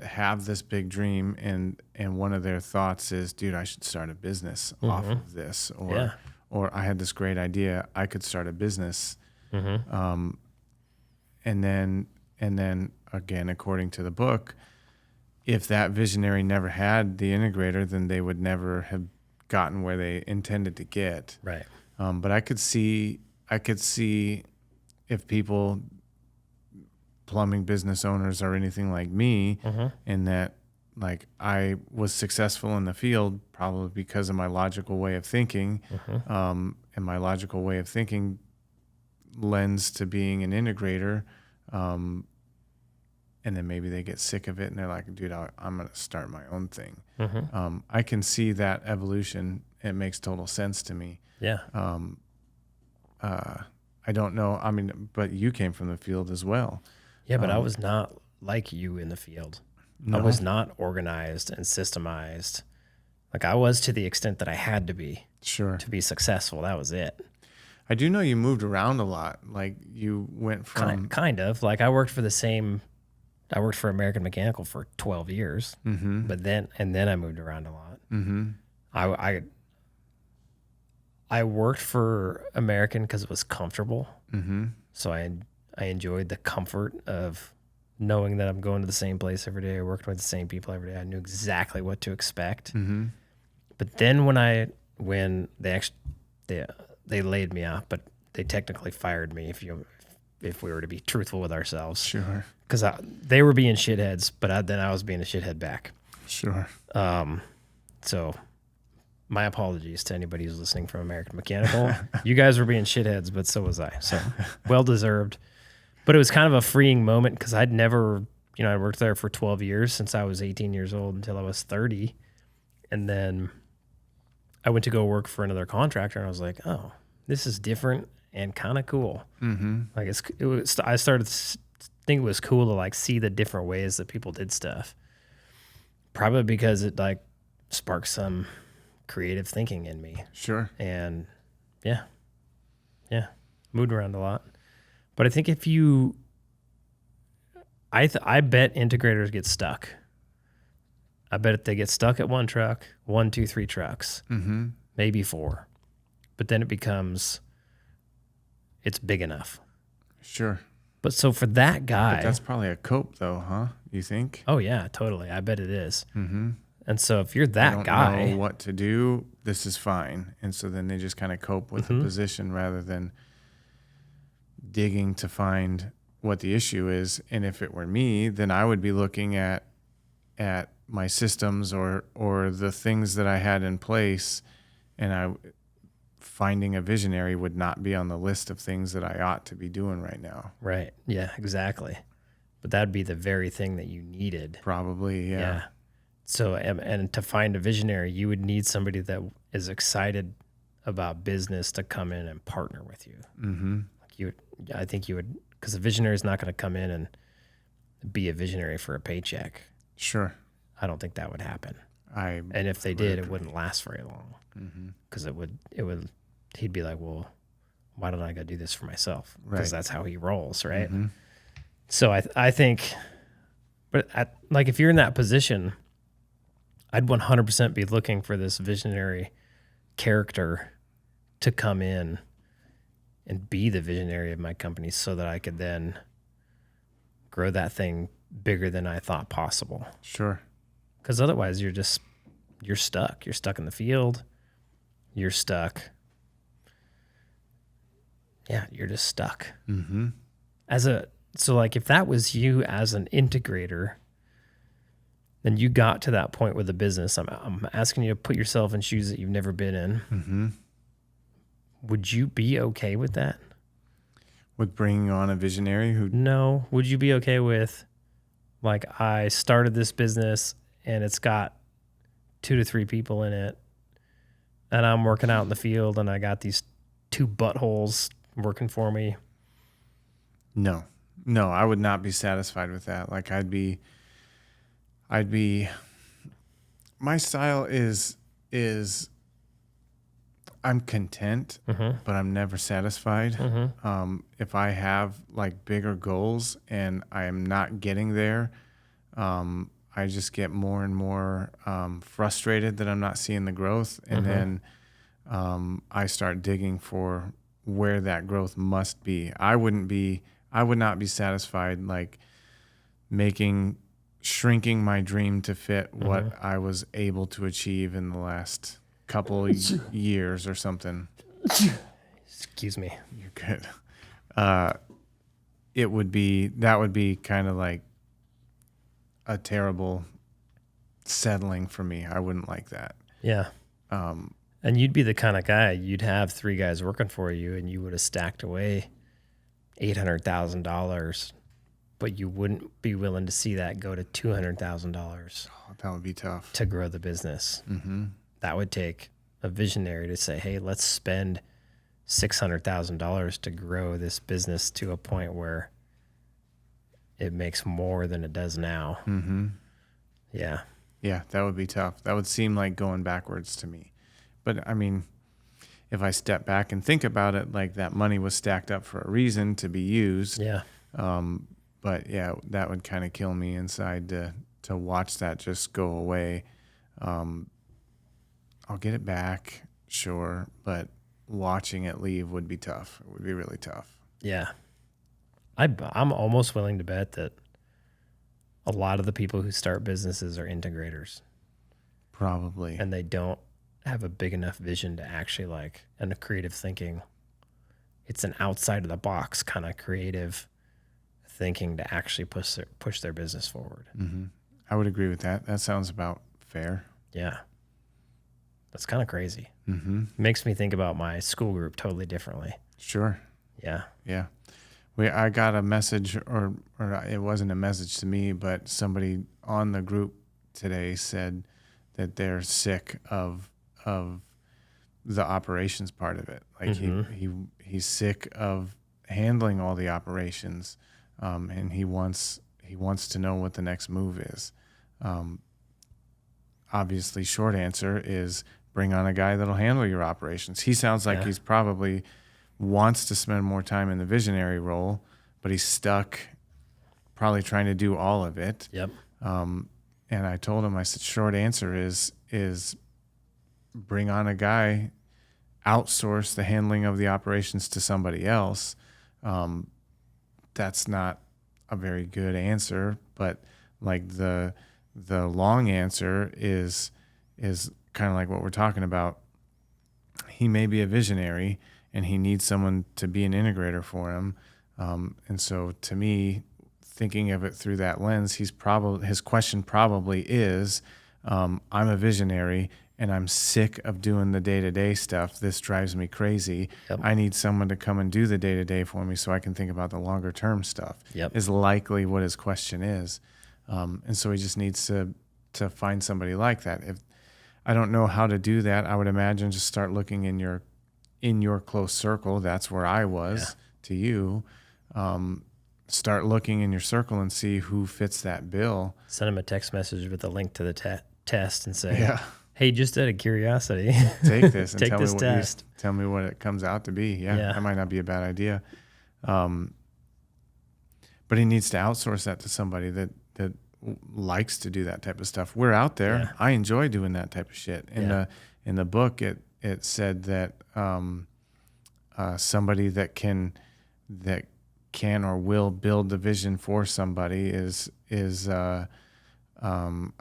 have this big dream, and one of their thoughts is, dude, I should start a business off of this, or I had this great idea, I could start a business. And then again, according to the book, if that visionary never had the integrator, then they would never have gotten where they intended to get. Right. But I could see if people, plumbing business owners or anything like me, in that like I was successful in the field probably because of my logical way of thinking, and my logical way of thinking lends to being an integrator. And then maybe they get sick of it and they're like, dude, I'm going to start my own thing. I can see that evolution. It makes total sense to me. Yeah. I don't know. I mean, but you came from the field as well. Yeah, but I was not like you in the field. No? I was not organized and systemized. Like I was to the extent that I had to be Sure. to be successful. That was it. I do know you moved around a lot. Like you went from Kind of. Like I worked for American Mechanical for 12 years, but then I moved around a lot. I worked for American because it was comfortable. So I enjoyed the comfort of knowing that I'm going to the same place every day, working with the same people every day. I knew exactly what to expect. Mm-hmm. But then when they actually they laid me off, but they technically fired me if we were to be truthful with ourselves. Sure. Because they were being shitheads, but then I was being a shithead back. Sure. So my apologies to anybody who's listening from American Mechanical. You guys were being shitheads, but so was I. So well deserved. But it was kind of a freeing moment because I'd never, I worked there for 12 years since I was 18 years old until I was 30. And then I went to go work for another contractor and I was like, oh, this is different and kind of cool. Mm-hmm. Like I started to think it was cool to like see the different ways that people did stuff. Probably because it like sparked some creative thinking in me. Sure. And yeah, moved around a lot. But I think I bet integrators get stuck. I bet if they get stuck at one truck, 1, 2, 3 trucks, Mm-hmm. maybe 4. But then it's big enough. Sure. But so for that guy, But that's probably a cope, though, huh? You think? oh yeah, totally. I bet it is. Mm-hmm. And so if you're I that don't guy, know what to do. This is fine, and so then they just kind of cope with the position rather than digging to find what the issue is. And if it were me, then I would be looking at my systems or the things that I had in place, and finding a visionary would not be on the list of things that I ought to be doing right now. right? Yeah, exactly. But that'd be the very thing that you needed. Probably, yeah. So, and to find a visionary, you would need somebody that is excited about business to come in and partner with you. Mm-hmm. I think you would, because a visionary is not going to come in and be a visionary for a paycheck. Sure. I don't think that would happen. And And if they did, it wouldn't last very long. Mm-hmm. Because he'd be like, well, why don't I go do this for myself? Because Right. that's how he rolls, right? Mm-hmm. So I think, but like if you're in that position, I'd 100% be looking for this visionary character to come in and be the visionary of my company so that I could then grow that thing bigger than I thought possible. Sure. Because otherwise you're stuck. You're stuck in the field. You're stuck. Yeah, you're just stuck. Mm-hmm. So like if that was you as an integrator, then you got to that point with the business. I'm asking you to put yourself in shoes that you've never been in. Mm-hmm. Would you be okay with that? With bringing on a visionary who... No. Would you be okay with, like, I started this business and it's got 2 to 3 people in it, and I'm working out in the field and I got these 2 buttholes working for me? No, I would not be satisfied with that. Like I'd be, my style is I'm content, but I'm never satisfied. If I have like bigger goals and I am not getting there, I just get more and more frustrated that I'm not seeing the growth. And then I start digging for where that growth must be. I would not be satisfied like shrinking my dream to fit what I was able to achieve in the last couple years or something. Excuse me. You're good. That would be kind of like a terrible settling for me. I wouldn't like that. Yeah. And you'd be the kind of guy, you'd have 3 guys working for you and you would have stacked away $800,000, but you wouldn't be willing to see that go to $200,000 That would be tough to grow the business. Mm-hmm. That would take a visionary to say, hey, let's spend $600,000 to grow this business to a point where it makes more than it does now. Mm-hmm. Yeah. Yeah, that would be tough. That would seem like going backwards to me. But I mean, if I step back and think about it, like that money was stacked up for a reason to be used. Yeah. But yeah, that would kind of kill me inside to watch that just go away. I'll get it back, sure, but watching it leave would be tough. It would be really tough. Yeah. I'm almost willing to bet that a lot of the people who start businesses are integrators, Probably. and they don't have a big enough vision to actually like, and a creative thinking. It's an outside of the box kind of creative thinking to actually push their business forward. Mm-hmm. I would agree with that. That sounds about fair. Yeah. That's kind of crazy. Mm-hmm. Makes me think about my school group totally differently. Sure. Yeah. Yeah. I got a message, or it wasn't a message to me, but somebody on the group today said that they're sick of the operations part of it. Like he's sick of handling all the operations, and he wants to know what the next move is. Obviously, short answer is bring on a guy that'll handle your operations. He sounds like he's probably wants to spend more time in the visionary role, but he's stuck probably trying to do all of it. Yep. And I told him, I said, short answer is bring on a guy, outsource the handling of the operations to somebody else. That's not a very good answer, but like the long answer is kind of like what we're talking about. He may be a visionary and he needs someone to be an integrator for him. And so to me, thinking of it through that lens, his question probably is, I'm a visionary and I'm sick of doing the day-to-day stuff. This drives me crazy. Yep. I need someone to come and do the day-to-day for me so I can think about the longer term stuff. Yep. Is likely what his question is. And so he just needs to find somebody like that. If I don't know how to do that, I would imagine just start looking in your close circle. That's where I was to you. Start looking in your circle and see who fits that bill. Send him a text message with a link to the test and say, Yeah. Hey, just out of curiosity, Take this and take this test. Tell me what it comes out to be. Yeah, that might not be a bad idea. But he needs to outsource that to somebody that likes to do that type of stuff. We're out there. Yeah. I enjoy doing that type of shit. In the book, it said that somebody that can or will build the vision for somebody is a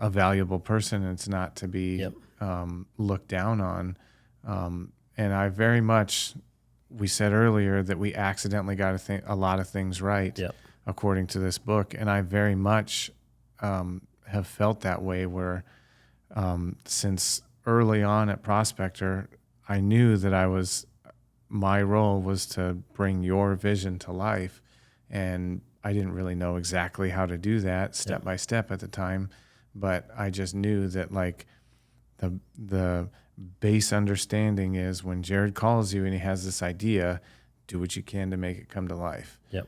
valuable person. It's not to be looked down on. And I very much, we said earlier that we accidentally got a lot of things right, according to this book. And I very much have felt that way where since early on at Prospector, I knew that my role was to bring your vision to life. And I didn't really know exactly how to do that step by step at the time, but I just knew that like the base understanding is when Jared calls you and he has this idea, do what you can to make it come to life. Yep.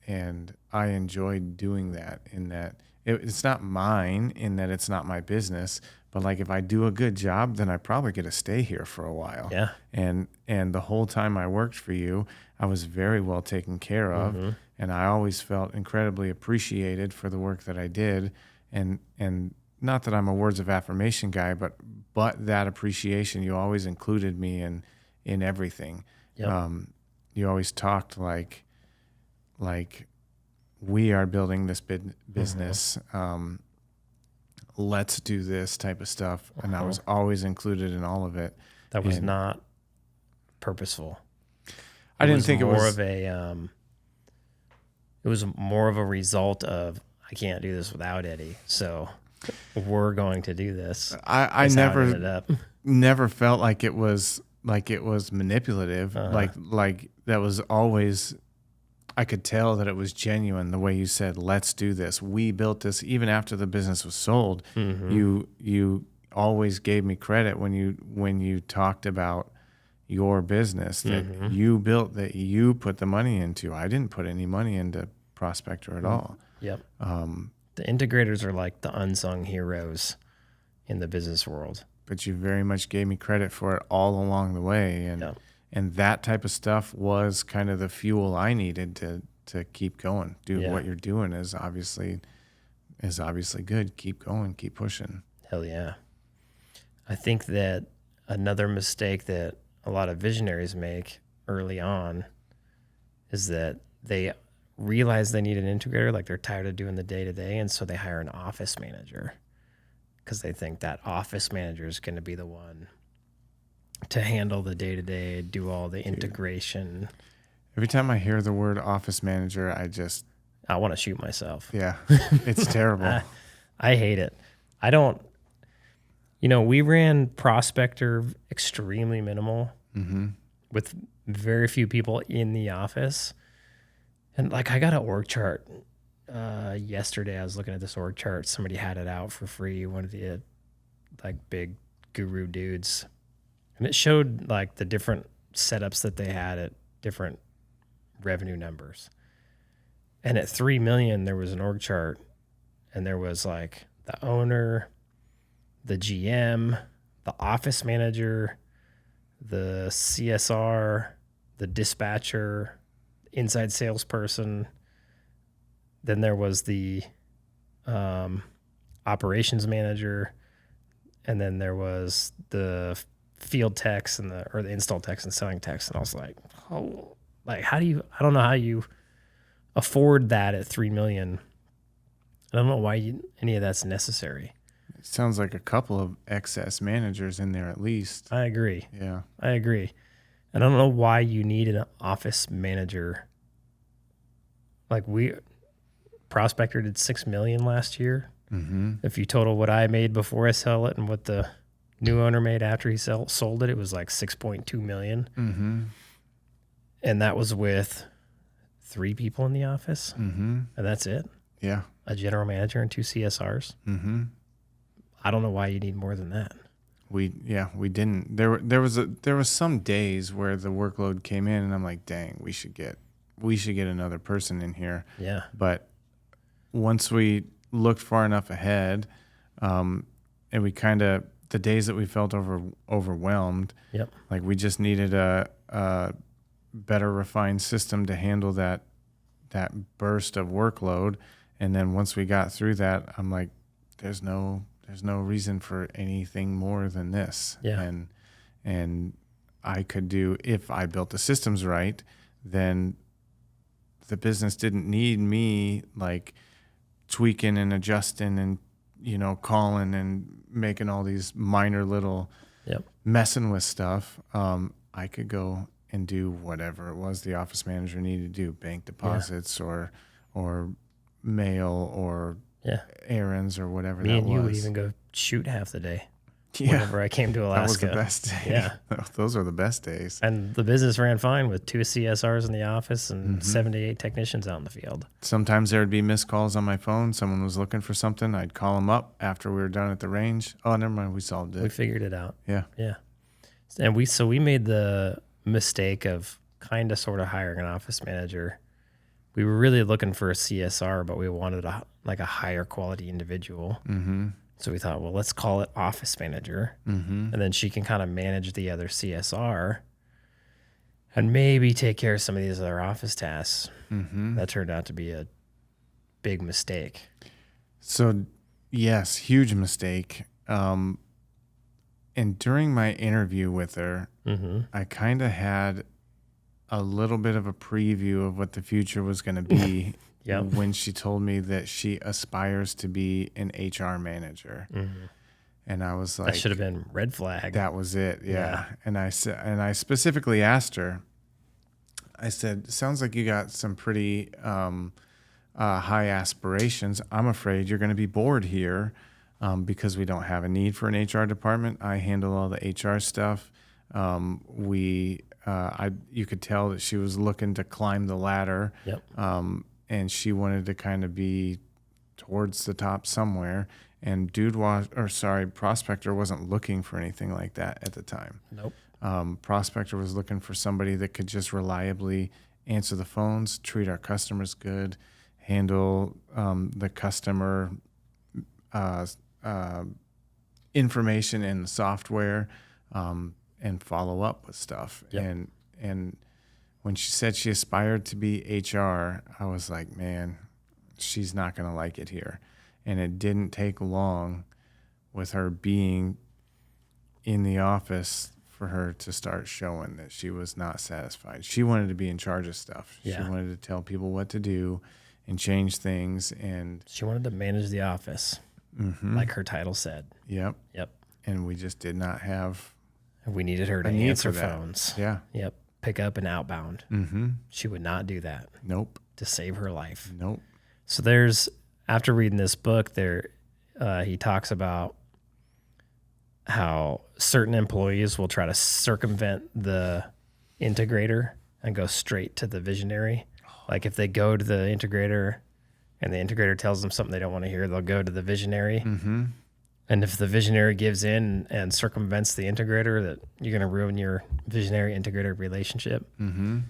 And I enjoyed doing that in that it's not mine in that it's not my business, but like if I do a good job, then I probably get to stay here for a while. Yeah. And the whole time I worked for you, I was very well taken care of, and I always felt incredibly appreciated for the work that I did. And not that I'm a words of affirmation guy, but that appreciation, you always included me in everything. Yep. You always talked like we are building this business. Let's do this type of stuff. And I was always included in all of it. That was not purposeful. I didn't think it was more of a, it was more of a result of, I can't do this without Eddie. So we're going to do this. I never felt like it was manipulative. Like that was always, I could tell that it was genuine the way you said, let's do this. We built this even after the business was sold. You always gave me credit when you talked about your business that you built, that you put the money into. I didn't put any money into Prospector at all. Yep. The integrators are like the unsung heroes in the business world. But you very much gave me credit for it all along the way. And that type of stuff was kind of the fuel I needed to keep going. What you're doing is obviously good. Keep going, keep pushing. Hell yeah. I think that another mistake that a lot of visionaries make early on is that they realize they need an integrator, like they're tired of doing the day-to-day, and so they hire an office manager because they think that office manager is going to be the one to handle the day-to-day, do all the integration. Every time I hear the word office manager, I want to shoot myself. yeah, it's terrible. I hate it. I don't, we ran Prospector extremely minimal with very few people in the office. And like, I got an org chart yesterday. I was looking at this org chart. Somebody had it out for free. One of the like big guru dudes. And it showed like the different setups that they had at different revenue numbers. And at 3 million, there was an org chart, and there was like the owner, the GM, the office manager, the CSR, the dispatcher, inside salesperson. Then there was the operations manager, and then there was the field techs and the install techs and selling techs. And I was like, oh, like I don't know how you afford that at 3 million. I don't know why any of that's necessary. It sounds like a couple of excess managers in there at least. I agree. Yeah. I agree. And I don't know why you need an office manager. Like Prospector did 6 million last year. Mm-hmm. If you total what I made before I sell it and what the new owner made after he sold it, it was like 6.2 million. Mm-hmm. And that was with 3 people in the office. Mm-hmm. And that's it. Yeah. A general manager and 2 CSRs. Mm-hmm. I don't know why you need more than that. We didn't. There was some days where the workload came in and I'm like, dang, we should get another person in here. Yeah. But once we looked far enough ahead, and we the days that we felt overwhelmed, Yep. like we just needed a better refined system to handle that burst of workload. And then once we got through that, I'm like, there's no reason for anything more than this. Yeah. And I could do, if I built the systems right, then the business didn't need me like tweaking and adjusting and, calling and making all these minor little messing with stuff. I could go and do whatever it was the office manager needed to do, bank deposits or mail or errands or whatever. Me and you was. would even go shoot half the day. Yeah. Whenever I came to Alaska. That was the best day. Yeah. Those are the best days. And the business ran fine with 2 CSRs in the office and 7 to 8 technicians out in the field. Sometimes there would be missed calls on my phone. Someone was looking for something. I'd call them up after we were done at the range. Oh, never mind. We solved it. We figured it out. Yeah. Yeah. And we made the mistake of kind of sort of hiring an office manager. We were really looking for a CSR, but we wanted a higher quality individual. Mm-hmm. So we thought, well, let's call it office manager. Mm-hmm. And then she can kind of manage the other CSR and maybe take care of some of these other office tasks. Mm-hmm. That turned out to be a big mistake. So, yes, huge mistake. And during my interview with her, I kind of had a little bit of a preview of what the future was going to be. Yep. When she told me that she aspires to be an HR manager. Mm-hmm. And I was like, That should have been red flag. that was it. Yeah. And I specifically asked her, I said, sounds like you got some pretty high aspirations. I'm afraid you're going to be bored here because we don't have a need for an HR department. I handle all the HR stuff. You could tell that she was looking to climb the ladder. Yep. And she wanted to kind of be towards the top somewhere. And Prospector wasn't looking for anything like that at the time. Nope. Prospector was looking for somebody that could just reliably answer the phones, treat our customers good, handle the customer information in the software, and follow up with stuff. Yep. And when she said she aspired to be HR, I was like, man, she's not going to like it here. And it didn't take long with her being in the office for her to start showing that she was not satisfied. She wanted to be in charge of stuff. Yeah. She wanted to tell people what to do and change things. And She wanted to manage the office, like her title said. yep. Yep. And we just did not have We needed her to a need answer for that. phones. Yeah. Yep. Pick up and outbound. She would not do that Nope. to save her life. Nope. So after reading this book, he talks about how certain employees will try to circumvent the integrator and go straight to the visionary. Like if they go to the integrator and the integrator tells them something they don't want to hear, they'll go to the visionary. And if the visionary gives in and circumvents the integrator, that you're going to ruin your visionary integrator relationship. And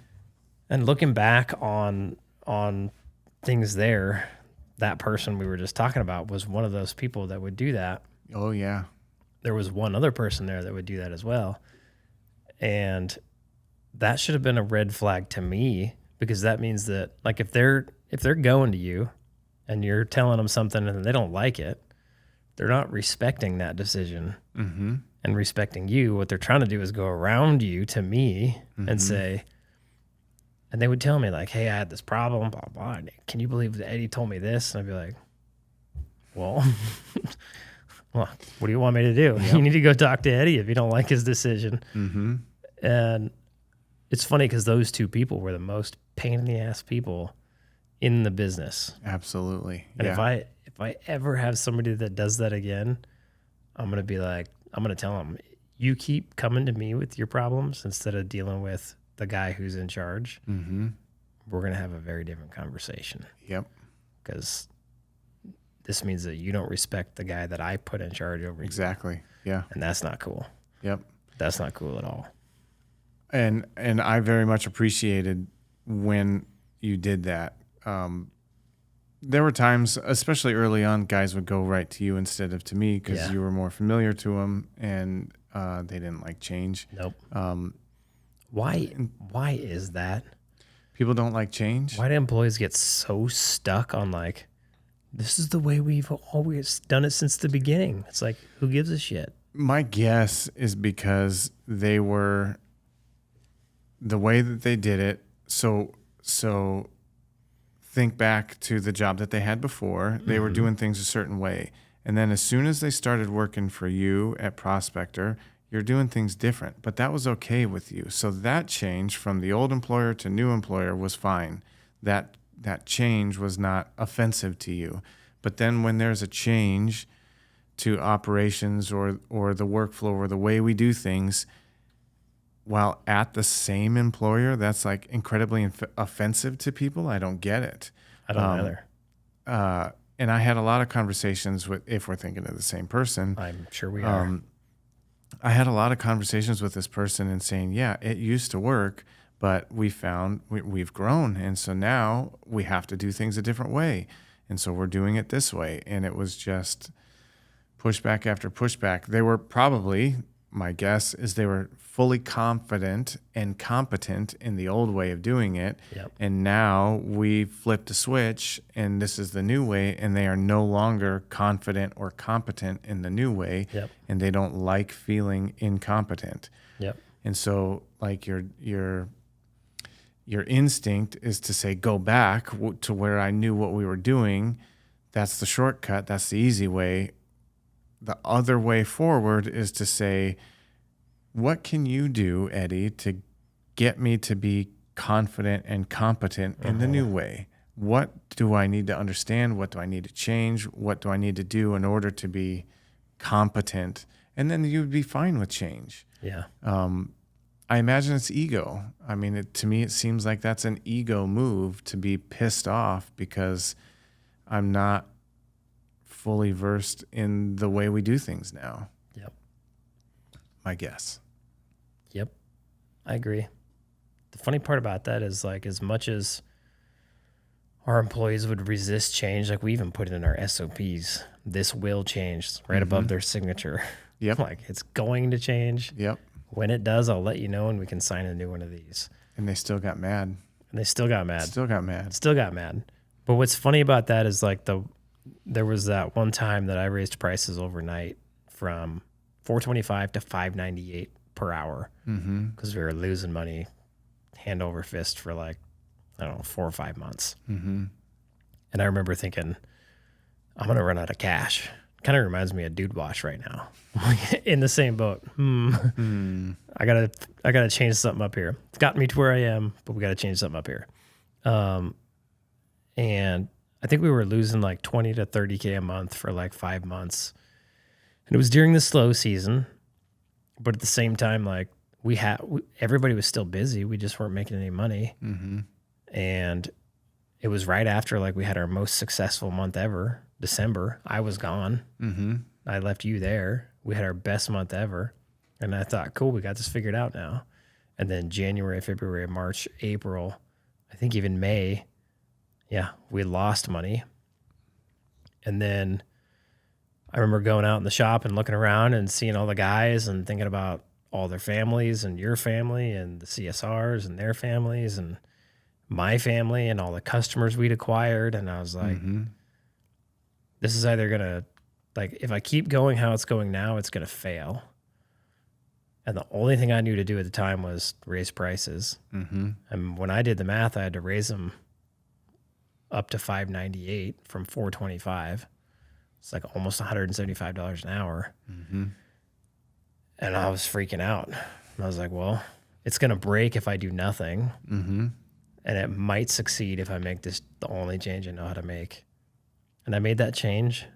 looking back on things there, that person we were just talking about was one of those people that would do that. Oh, yeah. There was one other person there that would do that as well. And that should have been a red flag to me, because that means that, like, if they're going to you and you're telling them something and they don't like it, they're not respecting that decision and respecting you. What they're trying to do is go around you to me and say, and they would tell me like, hey, I had this problem, blah, blah. Can you believe that Eddie told me this? And I'd be like, well, what do you want me to do? Yep. You need to go talk to Eddie if you don't like his decision. And it's funny because those two people were the most pain in the ass people in the business. Absolutely. And Yeah. if I ever have somebody that does that again, I'm going to tell them, you keep coming to me with your problems instead of dealing with the guy who's in charge. We're going to have a very different conversation. Yep. Because this means that you don't respect the guy that I put in charge over you. Exactly. Yeah. And that's not cool. Yep. That's not cool at all. And I very much appreciated when you did that. There were times, especially early on, guys would go right to you instead of to me because you were more familiar to them, and they didn't like change. Nope. Why is that? People don't like change. Why do employees get so stuck on like, this is the way we've always done it since the beginning? It's like, who gives a shit? My guess is because they were the way that they did it. So think back to the job that they had before. They were doing things a certain way. And then as soon as they started working for you at Prospector, you're doing things different. But that was okay with you. So that change from the old employer to new employer was fine. That change was not offensive to you. But then when there's a change to operations or the workflow or the way we do things, while at the same employer, that's like incredibly offensive to people. I don't get it. I don't either. And I had a lot of conversations with, if we're thinking of the same person, I'm sure we are. I had a lot of conversations with this person and saying, yeah, it used to work, but we found we've grown. And so now we have to do things a different way. And so we're doing it this way. And it was just pushback after pushback. They were probably, my guess is they were fully confident and competent in the old way of doing it. Yep. And now we flipped a switch and this is the new way, and they are no longer confident or competent in the new way. Yep. And they don't like feeling incompetent. Yep. And so like your instinct is to say, go back to where I knew what we were doing. That's the shortcut. That's the easy way. The other way forward is to say, what can you do, Eddie, to get me to be confident and competent in the new way? What do I need to understand? What do I need to change? What do I need to do in order to be competent? And then you'd be fine with change. Yeah. I imagine it's ego. I mean, to me, it seems like that's an ego move to be pissed off because I'm not fully versed in the way we do things now. Yep. My guess. Yep. I agree. The funny part about that is like, as much as our employees would resist change, like we even put it in our SOPs, this will change right above their signature. Yep. Like it's going to change. Yep. When it does, I'll let you know and we can sign a new one of these. And they still got mad. And they still got mad. Still got mad. Still got mad. But what's funny about that is like there was that one time that I raised prices overnight from $425 to $598 per hour because we were losing money hand over fist for like, I don't know, 4 or 5 months. And I remember thinking, I'm going to run out of cash. Kind of reminds me of Dude Wash right now. In the same boat. I gotta change something up here. It's gotten me to where I am, but we got to change something up here. And I think we were losing like 20 to 30K a month for like 5 months. And it was during the slow season, but at the same time, like everybody was still busy. We just weren't making any money. And it was right after like we had our most successful month ever, December. I was gone. I left you there. We had our best month ever. And I thought, cool, we got this figured out now. And then January, February, March, April, I think even May, we lost money. And then I remember going out in the shop and looking around and seeing all the guys and thinking about all their families and your family and the CSRs and their families and my family and all the customers we'd acquired. And I was like, this is either going to, like, if I keep going how it's going now, it's going to fail. And the only thing I knew to do at the time was raise prices. And when I did the math, I had to raise them up to $598 from $425. It's like almost $175 an hour. And I was freaking out. And I was like, well, it's going to break if I do nothing. And it might succeed if I make this the only change I know how to make. And I made that change,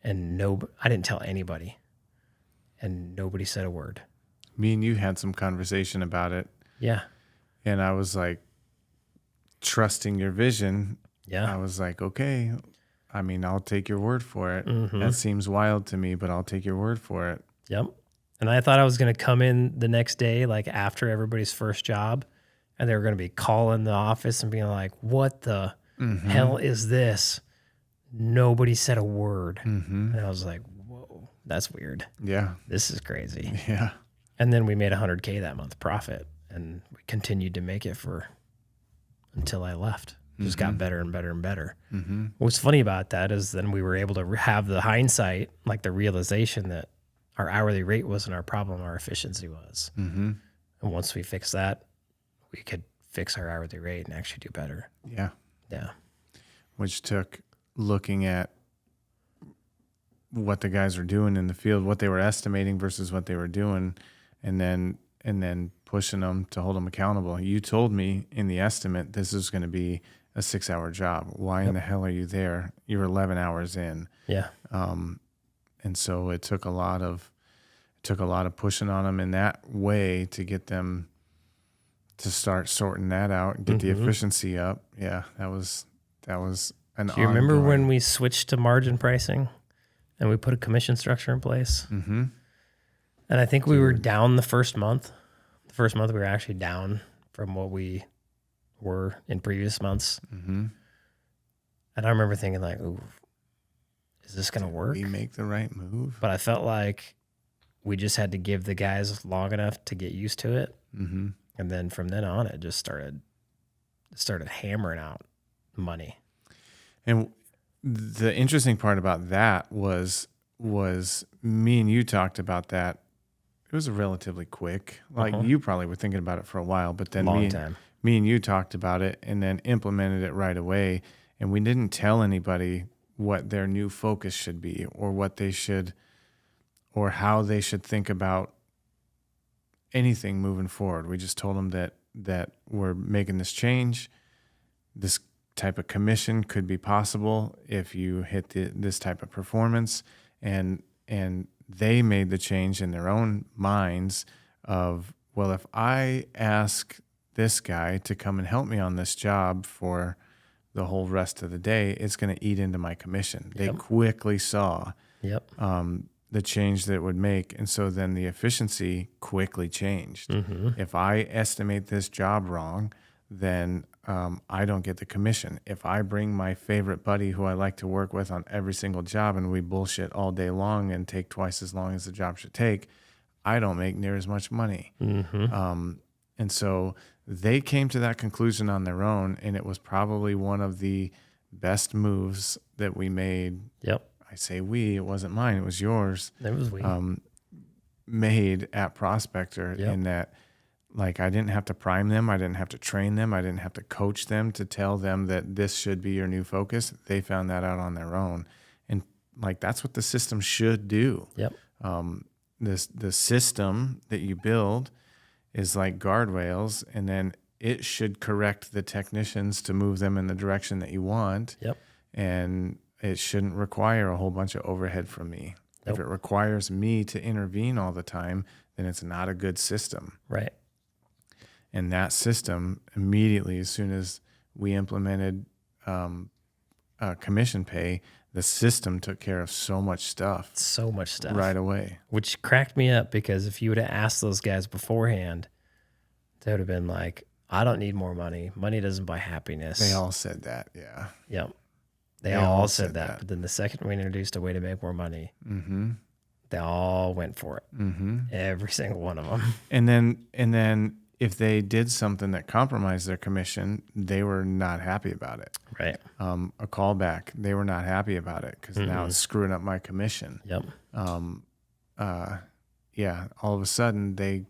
and I didn't tell anybody. And nobody said a word. Me and you had some conversation about it. Yeah. And I was like, trusting your vision. Yeah. I was like, okay, I mean, I'll take your word for it. That seems wild to me, but I'll take your word for it. Yep. And I thought I was going to come in the next day, like after everybody's first job, and they were going to be calling the office and being like, what the hell is this? Nobody said a word. And I was like, whoa, that's weird. Yeah. This is crazy. Yeah. And then we made $100K that month profit, and we continued to make it until I left. It just got better and better and better. What's funny about that is then we were able to have the hindsight, like the realization that our hourly rate wasn't our problem, our efficiency was. And once we fixed that, we could fix our hourly rate and actually do better. Yeah. Yeah. Which took looking at what the guys were doing in the field, what they were estimating versus what they were doing, and then pushing them to hold them accountable. You told me in the estimate this is going to be a 6-hour job. Why in the hell are you there? You're 11 hours in. Yeah. And so it took a lot of pushing on them in that way to get them to start sorting that out and get the efficiency up. Yeah, that was an. Do you remember when we switched to margin pricing and we put a commission structure in place? And I think we were down the first month. The first month we were actually down from what we were in previous months. And I remember thinking like, ooh, is this going to work? We make the right move. But I felt like we just had to give the guys long enough to get used to it. And then from then on, it just started hammering out money. And the interesting part about that was me and you talked about that. It was relatively quick. Like you probably were thinking about it for a while, but then me and you talked about it and then implemented it right away. And we didn't tell anybody what their new focus should be or what they should, or how they should think about anything moving forward. We just told them that we're making this change. This type of commission could be possible if you hit this type of performance, and they made the change in their own minds of, well, if I ask this guy to come and help me on this job for the whole rest of the day, it's going to eat into my commission. They quickly saw the change that it would make. And so then the efficiency quickly changed. If I estimate this job wrong, then I don't get the commission. If I bring my favorite buddy who I like to work with on every single job and we bullshit all day long and take twice as long as the job should take, I don't make near as much money. And so they came to that conclusion on their own, and it was probably one of the best moves that we made. I say we, it wasn't mine, it was yours. It was we. made at Prospector in that, like, I didn't have to prime them. I didn't have to train them. I didn't have to coach them to tell them that this should be your new focus. They found that out on their own. And like, that's what the system should do. Yep. The system that you build is like guardrails, and then it should correct the technicians to move them in the direction that you want. Yep. And it shouldn't require a whole bunch of overhead from me. If it requires me to intervene all the time, then it's not a good system. Right. And that system, immediately, as soon as we implemented commission pay, the system took care of so much stuff right away. Which cracked me up, because if you would have asked those guys beforehand, they would have been like, I don't need more money. Money doesn't buy happiness. They all said that, yeah. Yep. They all said that. But then the second we introduced a way to make more money, they all went for it. Every single one of them. And then if they did something that compromised their commission, they were not happy about it. Right. A callback, they were not happy about it, because now it's screwing up my commission. Yep. Yeah, all of a sudden they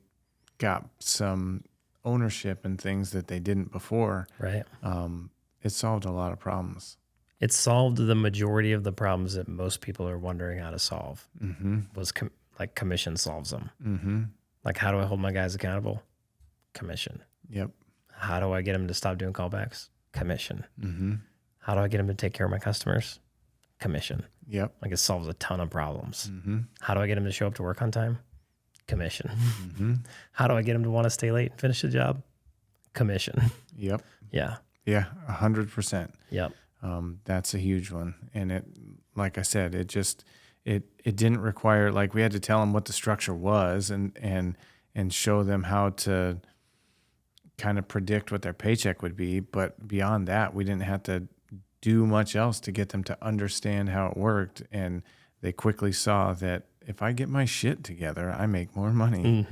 got some ownership and things that they didn't before. Right. It solved a lot of problems. It solved the majority of the problems that most people are wondering how to solve. Was like commission solves them. Like, how do I hold my guys accountable? Commission. Yep. How do I get them to stop doing callbacks? Commission. How do I get them to take care of my customers? Commission. Yep. Like, it solves a ton of problems. How do I get them to show up to work on time? Commission. How do I get them to want to stay late and finish the job? Commission. Yep. Yeah. Yeah, 100%. Yep. That's a huge one. And it, like I said, it didn't require, like, we had to tell them what the structure was and show them how to kind of predict what their paycheck would be. But beyond that, we didn't have to do much else to get them to understand how it worked. And they quickly saw that if I get my shit together, I make more money.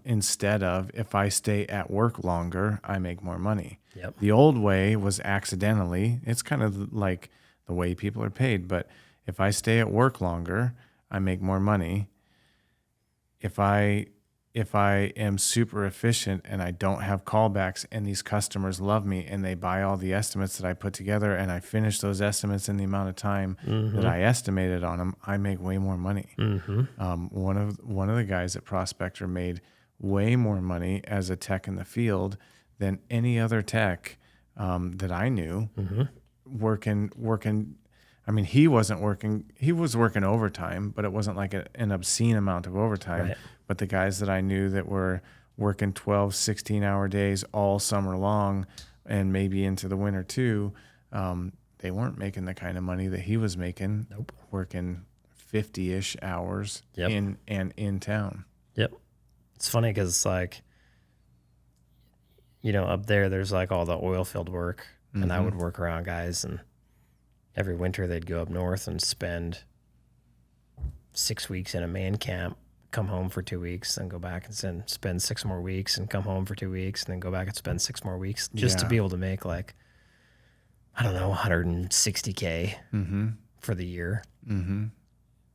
Instead of, if I stay at work longer, I make more money. Yep. The old way was accidentally. It's kind of like the way people are paid. But if I stay at work longer, I make more money. If I am super efficient and I don't have callbacks and these customers love me and they buy all the estimates that I put together and I finish those estimates in the amount of time that I estimated on them, I make way more money. One of the guys at Prospector made way more money as a tech in the field than any other tech that I knew working. I mean, he was working overtime, but it wasn't like an obscene amount of overtime. Right. But the guys that I knew that were working 12, 16-hour days all summer long and maybe into the winter too, they weren't making the kind of money that he was making. Nope. Working 50-ish hours in town. Yep. It's funny because it's like, up there's like all the oil field work, and I would work around guys, and every winter they'd go up north and spend 6 weeks in a man camp, come home for 2 weeks, then go back and spend 6 more weeks and come home for 2 weeks, and then go back and spend 6 more weeks just to be able to make, like, I don't know, $160K for the year.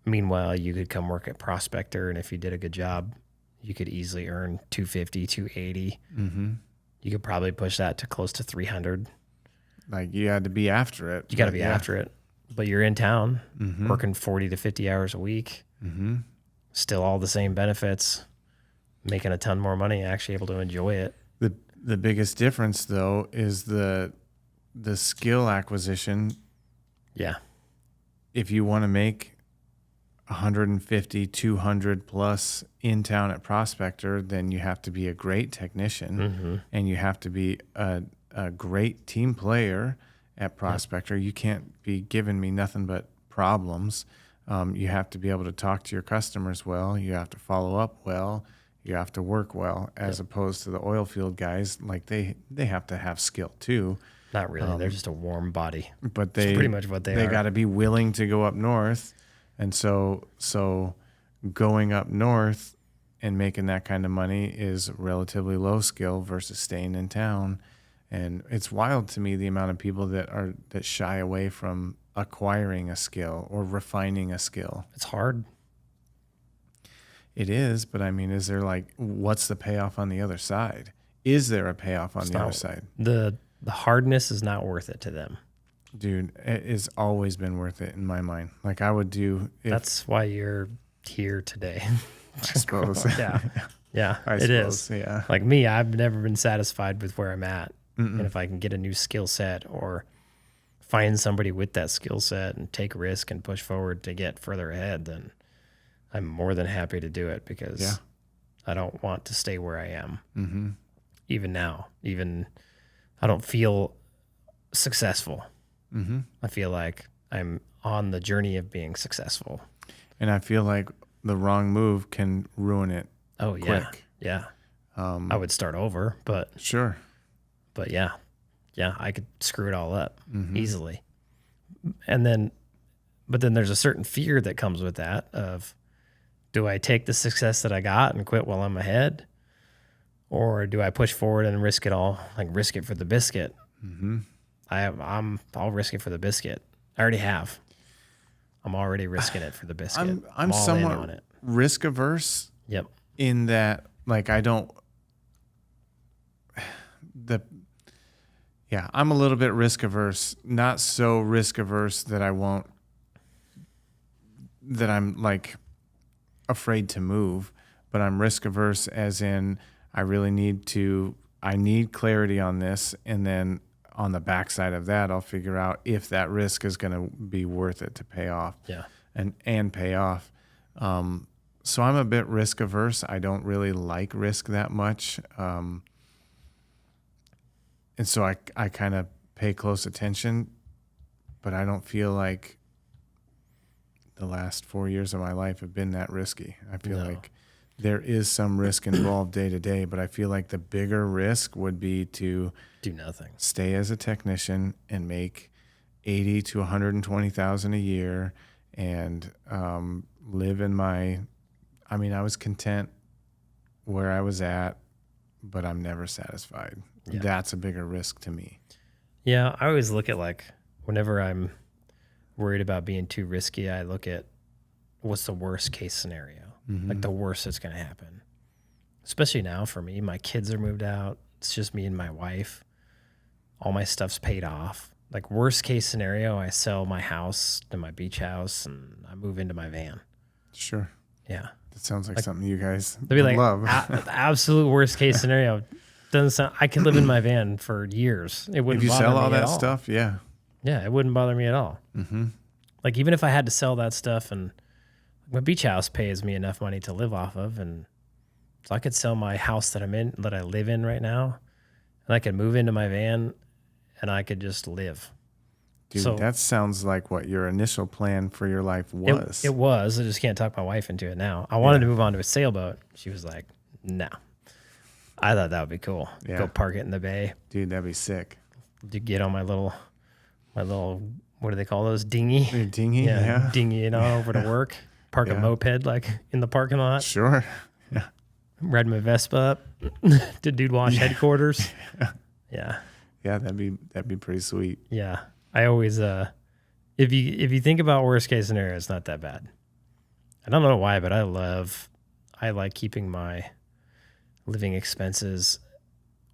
Meanwhile, you could come work at Prospector, and if you did a good job, you could easily earn 250, 280. You could probably push that to close to 300. Like, you had to be after it. You got to be after it. But you're in town working 40 to 50 hours a week. Still all the same benefits, making a ton more money, actually able to enjoy it. The biggest difference, though, is the skill acquisition. Yeah. If you want to make 150, 200 plus in town at Prospector, then you have to be a great technician and you have to be a great team player at Prospector. You can't be giving me nothing but problems. You have to be able to talk to your customers well. You have to follow up well. You have to work well, as opposed to the oil field guys. Like, they have to have skill too. Not really. They're just a warm body. But That's pretty much what they are. They got to be willing to go up north. And so going up north and making that kind of money is relatively low skill versus staying in town. And it's wild to me the amount of people that shy away from acquiring a skill or refining a skill. It's hard. It is, but I mean, is there like, what's the payoff on the other side? Is there a payoff on the other side? The hardness is not worth it to them. Dude, it's always been worth it in my mind. Like I would do. That's why you're here today. I suppose. Yeah. Yeah, I it suppose, is. yeah. Like me, I've never been satisfied with where I'm at. And if I can get a new skill set or find somebody with that skill set and take risk and push forward to get further ahead, then I'm more than happy to do it because I don't want to stay where I am. Mm-hmm. Even now, I don't feel successful. Mm-hmm. I feel like I'm on the journey of being successful. And I feel like the wrong move can ruin it. Oh, quick. Yeah. I would start over, but Sure. yeah, I could screw it all up easily. But then there's a certain fear that comes with that of, do I take the success that I got and quit while I'm ahead? Or do I push forward and risk it all, like risk it for the biscuit? Mm-hmm. I'll risk it for the biscuit. I already have. I'm already risking it for the biscuit. I'm all somewhat in on it. risk averse. Yep. In that, like, I'm a little bit risk averse, not so risk averse that I'm like afraid to move, but I'm risk averse as in I need clarity on this. And then on the backside of that, I'll figure out if that risk is going to be worth it to pay off and pay off. So I'm a bit risk averse. I don't really like risk that much. And so I kind of pay close attention, but I don't feel like the last 4 years of my life have been that risky. I feel like there is some risk involved day to day, but I feel like the bigger risk would be to do nothing, stay as a technician and make 80 to 120,000 a year and live in I was content where I was at, but I'm never satisfied. Yeah. That's a bigger risk to me. Yeah, I always look at like whenever I'm worried about being too risky, I look at what's the worst case scenario, like the worst that's going to happen. Especially now for me, my kids are moved out. It's just me and my wife. All my stuff's paid off. Like worst case scenario, I sell my house and my beach house and I move into my van. Sure. Yeah. That sounds like something you guys would be like, love. The absolute worst case scenario. Doesn't sound. I could live in my van for years. It wouldn't. If you bother sell me all at that all. stuff, yeah. Yeah, it wouldn't bother me at all. Mm-hmm. Like even if I had to sell that stuff, and my beach house pays me enough money to live off of, and so I could sell my house that I live in right now, and I could move into my van, and I could just live. Dude, that sounds like what your initial plan for your life was. It was. I just can't talk my wife into it now. I wanted to move on to a sailboat. She was like, no. I thought that would be cool. Yeah. Go park it in the bay. Dude, that'd be sick. To get on my little, what do they call those? Dinghy? Your dinghy? Yeah. Dinghy it on over to work. Park a moped like in the parking lot. Sure. Yeah. Ride my Vespa up to Dude Wash headquarters. Yeah. Yeah, that'd be pretty sweet. Yeah. I always if you think about worst case scenario, it's not that bad. I don't know why, but I like keeping my living expenses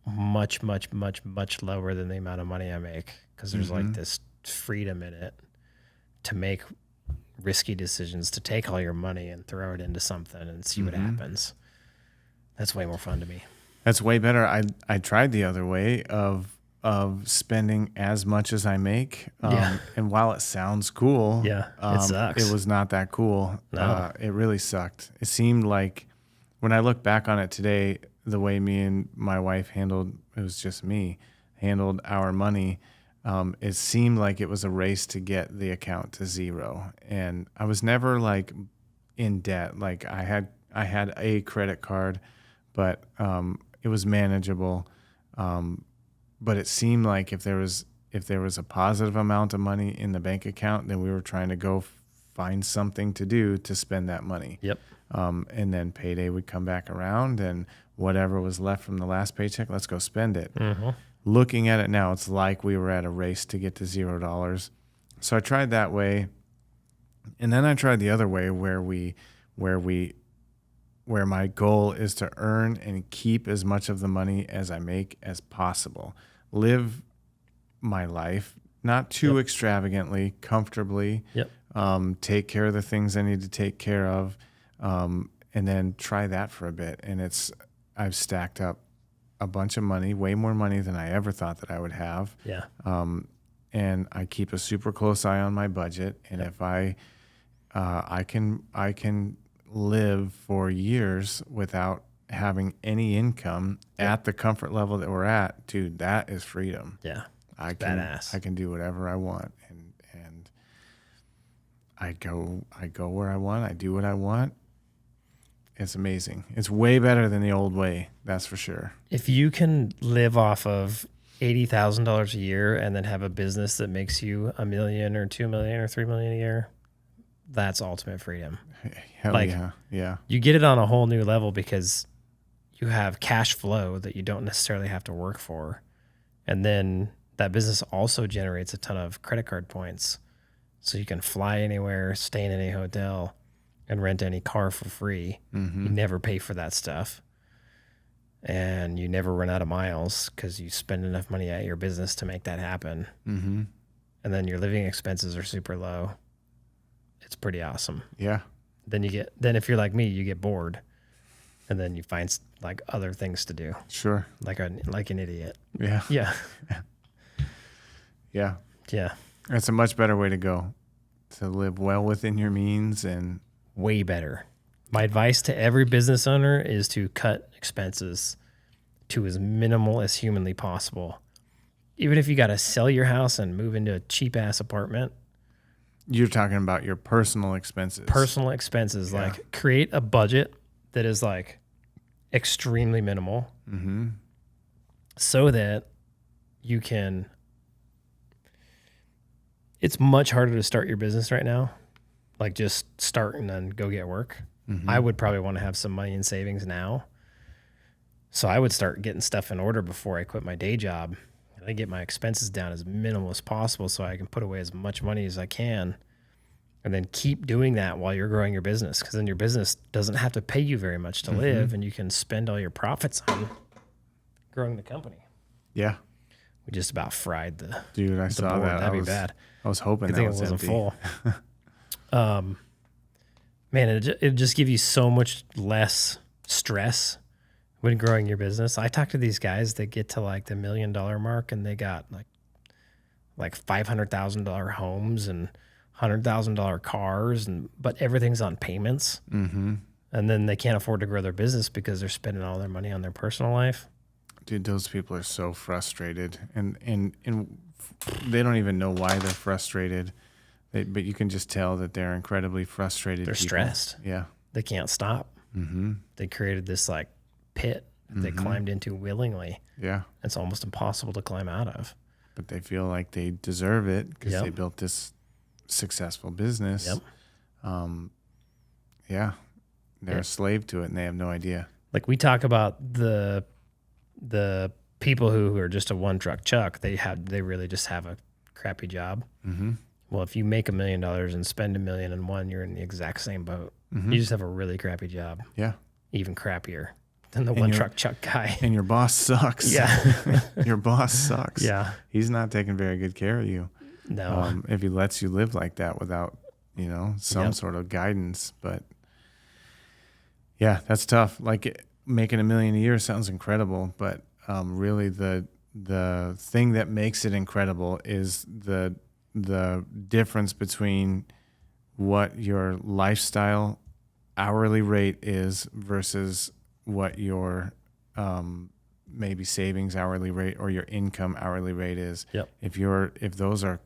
much lower than the amount of money I make, because there's like this freedom in it to make risky decisions, to take all your money and throw it into something and see what happens. That's way more fun to me. That's way better. I tried the other way of spending as much as I make. And while it sounds cool, it sucks. It was not that cool. No. It really sucked. It seemed like when I look back on it today, the way me and my wife handled our money, it seemed like it was a race to get the account to zero. And I was never like in debt. Like I had a credit card, but it was manageable. But it seemed like if there was a positive amount of money in the bank account, then we were trying to go find something to do to spend that money. Yep. And then payday would come back around, and whatever was left from the last paycheck, let's go spend it. Mm-hmm. Looking at it now, it's like we were at a race to get to $0. So I tried that way, and then I tried the other way where we where my goal is to earn and keep as much of the money as I make as possible. Live my life, not too extravagantly, comfortably. Yep. Take care of the things I need to take care of, and then try that for a bit. And I've stacked up a bunch of money, way more money than I ever thought that I would have. Yeah. And I keep a super close eye on my budget. And if I can live for years without having any income at the comfort level that we're at, dude, that is freedom. Yeah. I can do whatever I want, and I go where I want. I do what I want. It's amazing. It's way better than the old way. That's for sure. If you can live off of $80,000 a year and then have a business that makes you $1 million or $2 million or $3 million a year, that's ultimate freedom. Hell Like, yeah. Yeah. You get it on a whole new level because you have cash flow that you don't necessarily have to work for. And then that business also generates a ton of credit card points. So you can fly anywhere, stay in any hotel, and rent any car for free. Mm-hmm. You never pay for that stuff. And you never run out of miles because you spend enough money at your business to make that happen. Mm-hmm. And then your living expenses are super low. It's pretty awesome. Yeah. Then if you're like me, you get bored, and then you find like other things to do, Sure. like an idiot. Yeah. Yeah. Yeah. Yeah. That's a much better way to go, to live well within your means. And Way better. My advice to every business owner is to cut expenses to as minimal as humanly possible. Even if you got to sell your house and move into a cheap ass apartment, you're talking about your personal expenses. Yeah. Like create a budget that is like extremely minimal, Mm-hmm. so that you can. It's much harder to start your business right now. Like just start and then go get work. Mm-hmm. I would probably want to have some money in savings now. So I would start getting stuff in order before I quit my day job. And I get my expenses down as minimal as possible so I can put away as much money as I can. And then keep doing that while you're growing your business, because then your business doesn't have to pay you very much to Mm-hmm. live, and you can spend all your profits on growing the company. Yeah. We just about fried the Dude, I saw board. that. That'd be bad. I was hoping Good that thing it was wasn't empty. full. Man, it just give you so much less stress when growing your business. I talk to these guys that get to like the $1 million mark, and they got like $500,000 homes and $100,000 cars, but everything's on payments. Mm-hmm. And then they can't afford to grow their business because they're spending all their money on their personal life. Dude, those people are so frustrated, and they don't even know why they're frustrated. But you can just tell that they're incredibly frustrated. They're people. stressed. Yeah. They can't stop. Mm-hmm. They created this like pit that they climbed into willingly. Yeah. It's almost impossible to climb out of. But they feel like they deserve it because Yep. they built this successful business. Yep. Yeah. They're a slave to it, and they have no idea. Like we talk about the people who are just a one truck chuck, they really just have a crappy job. Mm-hmm. Well, if you make $1 million and spend $1 million in one, you're in the exact same boat. Mm-hmm. You just have a really crappy job, Yeah. even crappier than the one truck chuck guy. And your boss sucks. Yeah. Your boss sucks. Yeah. He's not taking very good care of you. No. If he lets you live like that without, some Yep. sort of guidance. But yeah, that's tough. Like making $1 million a year sounds incredible, but really the thing that makes it incredible is the difference between what your lifestyle hourly rate is versus what your maybe savings hourly rate or your income hourly rate is. Yep. If those are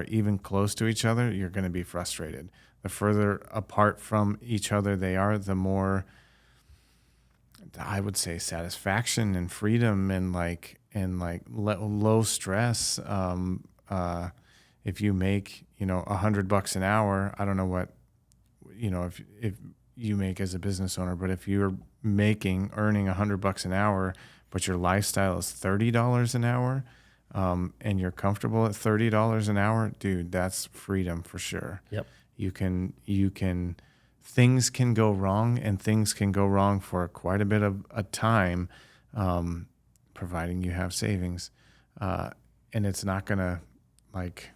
even close to each other, you're going to be frustrated. The further apart from each other they are, the more, I would say, satisfaction and freedom and low stress. If you make, $100 an hour, I don't know what, if you make as a business owner, but if you're earning $100 an hour, but your lifestyle is $30 an hour, and you're comfortable at $30 an hour, dude, that's freedom for sure. Yep. You can things can go wrong, and things can go wrong for quite a bit of a time, providing you have savings. And it's not going to, like,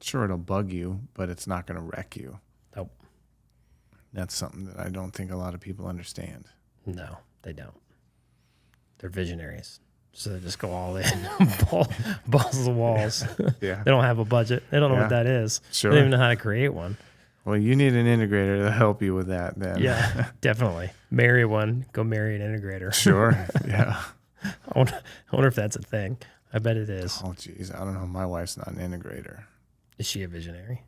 sure, it'll bug you, but it's not going to wreck you. Nope. That's something that I don't think a lot of people understand. No, they don't. They're visionaries. So they just go all in, balls to the walls. Yeah. They don't have a budget. They don't know what that is. Sure. They don't even know how to create one. Well, you need an integrator to help you with that then. Yeah, definitely. Marry one. Go marry an integrator. Sure. Yeah. I wonder if that's a thing. I bet it is. Oh, geez. I don't know. My wife's not an integrator. Is she a visionary?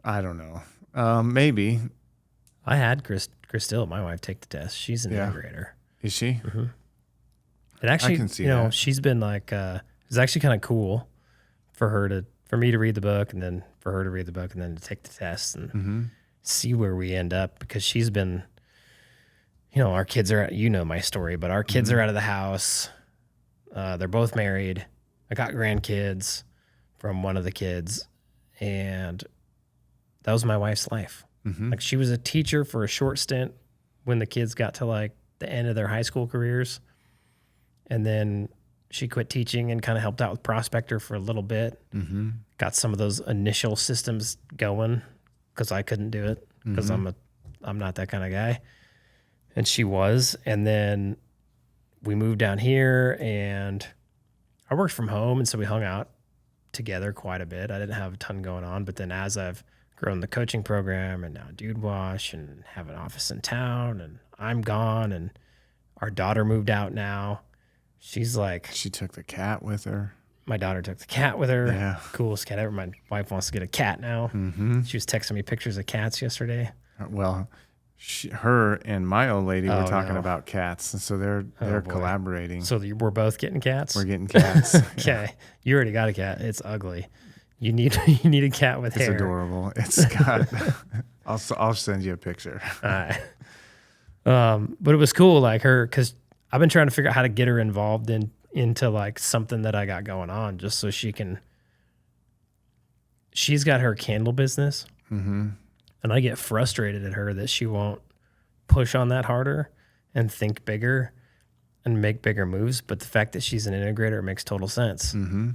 I don't know. Maybe. I had Christille, my wife, take the test. She's an integrator. Is she? Mm-hmm. It actually, I can see that. she's been like, it's actually kind of cool for me to read the book, and then for her to read the book, and then to take the test and see where we end up, because she's been, our kids are, my story, but our kids are out of the house. They're both married. I got grandkids from one of the kids, and that was my wife's life. Mm-hmm. Like, she was a teacher for a short stint when the kids got to like the end of their high school careers. And then she quit teaching and kind of helped out with Prospector for a little bit. Mm-hmm. Got some of those initial systems going because I couldn't do it because I'm not that kind of guy. And she was. And then we moved down here, and I worked from home, and so we hung out together quite a bit. I didn't have a ton going on, but then as I've grown the coaching program and now Dude Wash and have an office in town, and I'm gone, and our daughter moved out now. She's like... She took the cat with her. My daughter took the cat with her. Yeah. Coolest cat ever. My wife wants to get a cat now. Mm-hmm. She was texting me pictures of cats yesterday. Well, her and my old lady were talking about cats, and so they're collaborating. So we're both getting cats? We're getting cats. Okay. Yeah. You already got a cat. It's ugly. You need a cat with hair. It's adorable. It's got... I'll send you a picture. All right. But it was cool, like her, because I've been trying to figure out how to get her involved into like something that I got going on, just so she's got her candle business. Mm-hmm. And I get frustrated at her that she won't push on that harder and think bigger and make bigger moves. But the fact that she's an integrator makes total sense. Mm-hmm.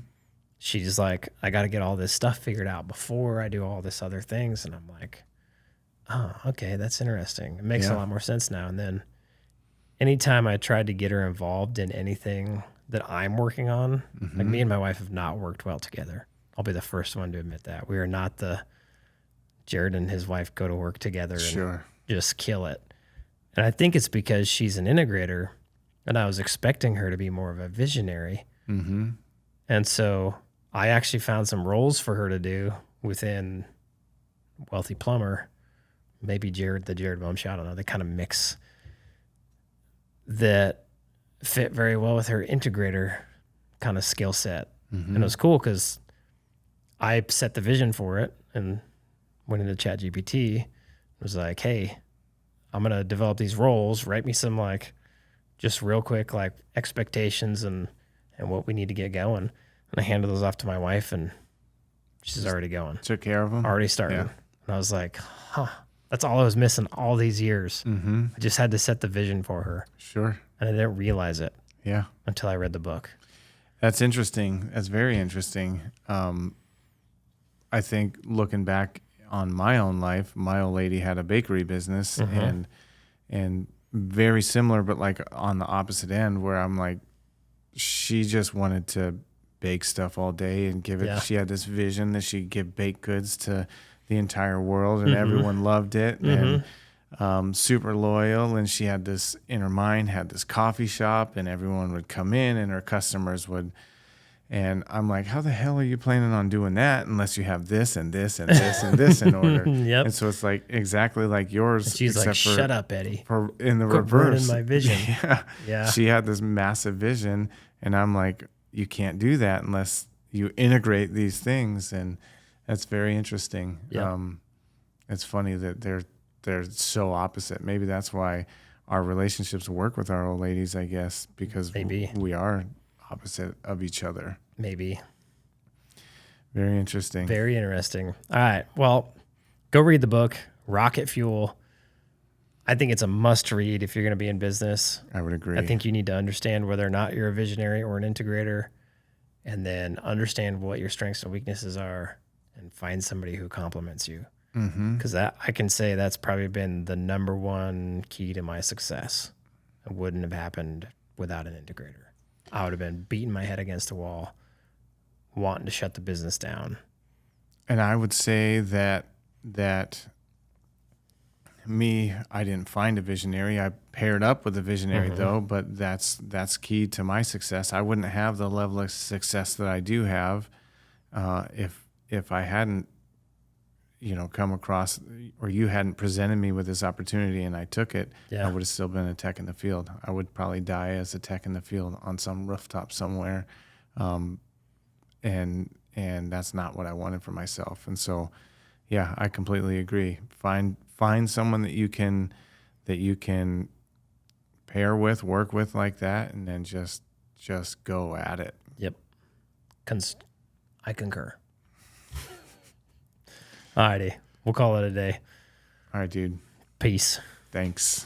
She's like, I got to get all this stuff figured out before I do all this other things. And I'm like, oh, okay, that's interesting. It makes a lot more sense now. And then anytime I tried to get her involved in anything that I'm working on, like me and my wife have not worked well together. I'll be the first one to admit that. We are not the Jared and his wife go to work together and just kill it. And I think it's because she's an integrator, and I was expecting her to be more of a visionary. Mm-hmm. And so I actually found some roles for her to do within Wealthy Plumber. Maybe the Jared Bumshow, I don't know. They kind of mix that fit very well with her integrator kind of skill set. Mm-hmm. And it was cool because I set the vision for it and went into ChatGPT. Was like, hey, I'm going to develop these roles. Write me some like just real quick like expectations and what we need to get going. And I handed those off to my wife, and she's already going. Took care of them? Already starting. Yeah. And I was like, that's all I was missing all these years. Mm-hmm. I just had to set the vision for her. Sure. And I didn't realize it. Yeah. Until I read the book. That's interesting. That's very interesting. I think looking back on my own life, my old lady had a bakery business and very similar, but like on the opposite end, where I'm like, she just wanted to bake stuff all day and give it. Yeah. She had this vision that she'd give baked goods to the entire world, and everyone loved it, and super loyal. And she had this in her mind, had this coffee shop, and everyone would come in, and her customers would. And I'm like, how the hell are you planning on doing that unless you have this and this and this and this in order? Yep. And so it's like exactly like yours. And she's like, shut up, Eddie. In the Quit reverse. ruining my vision. Yeah. She had this massive vision, and I'm like, you can't do that unless you integrate these things. And that's very interesting. Yep. It's funny that they're so opposite. Maybe that's why our relationships work with our old ladies, I guess, because we are opposite of each other. Maybe. Very interesting. Very interesting. All right. Well, go read the book. Rocket Fuel. I think it's a must read if you're going to be in business. I would agree. I think you need to understand whether or not you're a visionary or an integrator, and then understand what your strengths and weaknesses are, and find somebody who complements you. Because I can say that's probably been the number one key to my success. It wouldn't have happened without an integrator. I would have been beating my head against a wall, wanting to shut the business down. And I would say that I didn't find a visionary. I paired up with a visionary though, but that's key to my success. I wouldn't have the level of success that I do have if I hadn't, come across, or you hadn't presented me with this opportunity and I took it. Yeah. I would have still been a tech in the field. I would probably die as a tech in the field on some rooftop somewhere, and that's not what I wanted for myself. And so, yeah, I completely agree. Find someone that you can pair with, work with like that, and then just go at it. Yep. I concur. Alrighty. We'll call it a day. All right, dude. Peace. Thanks.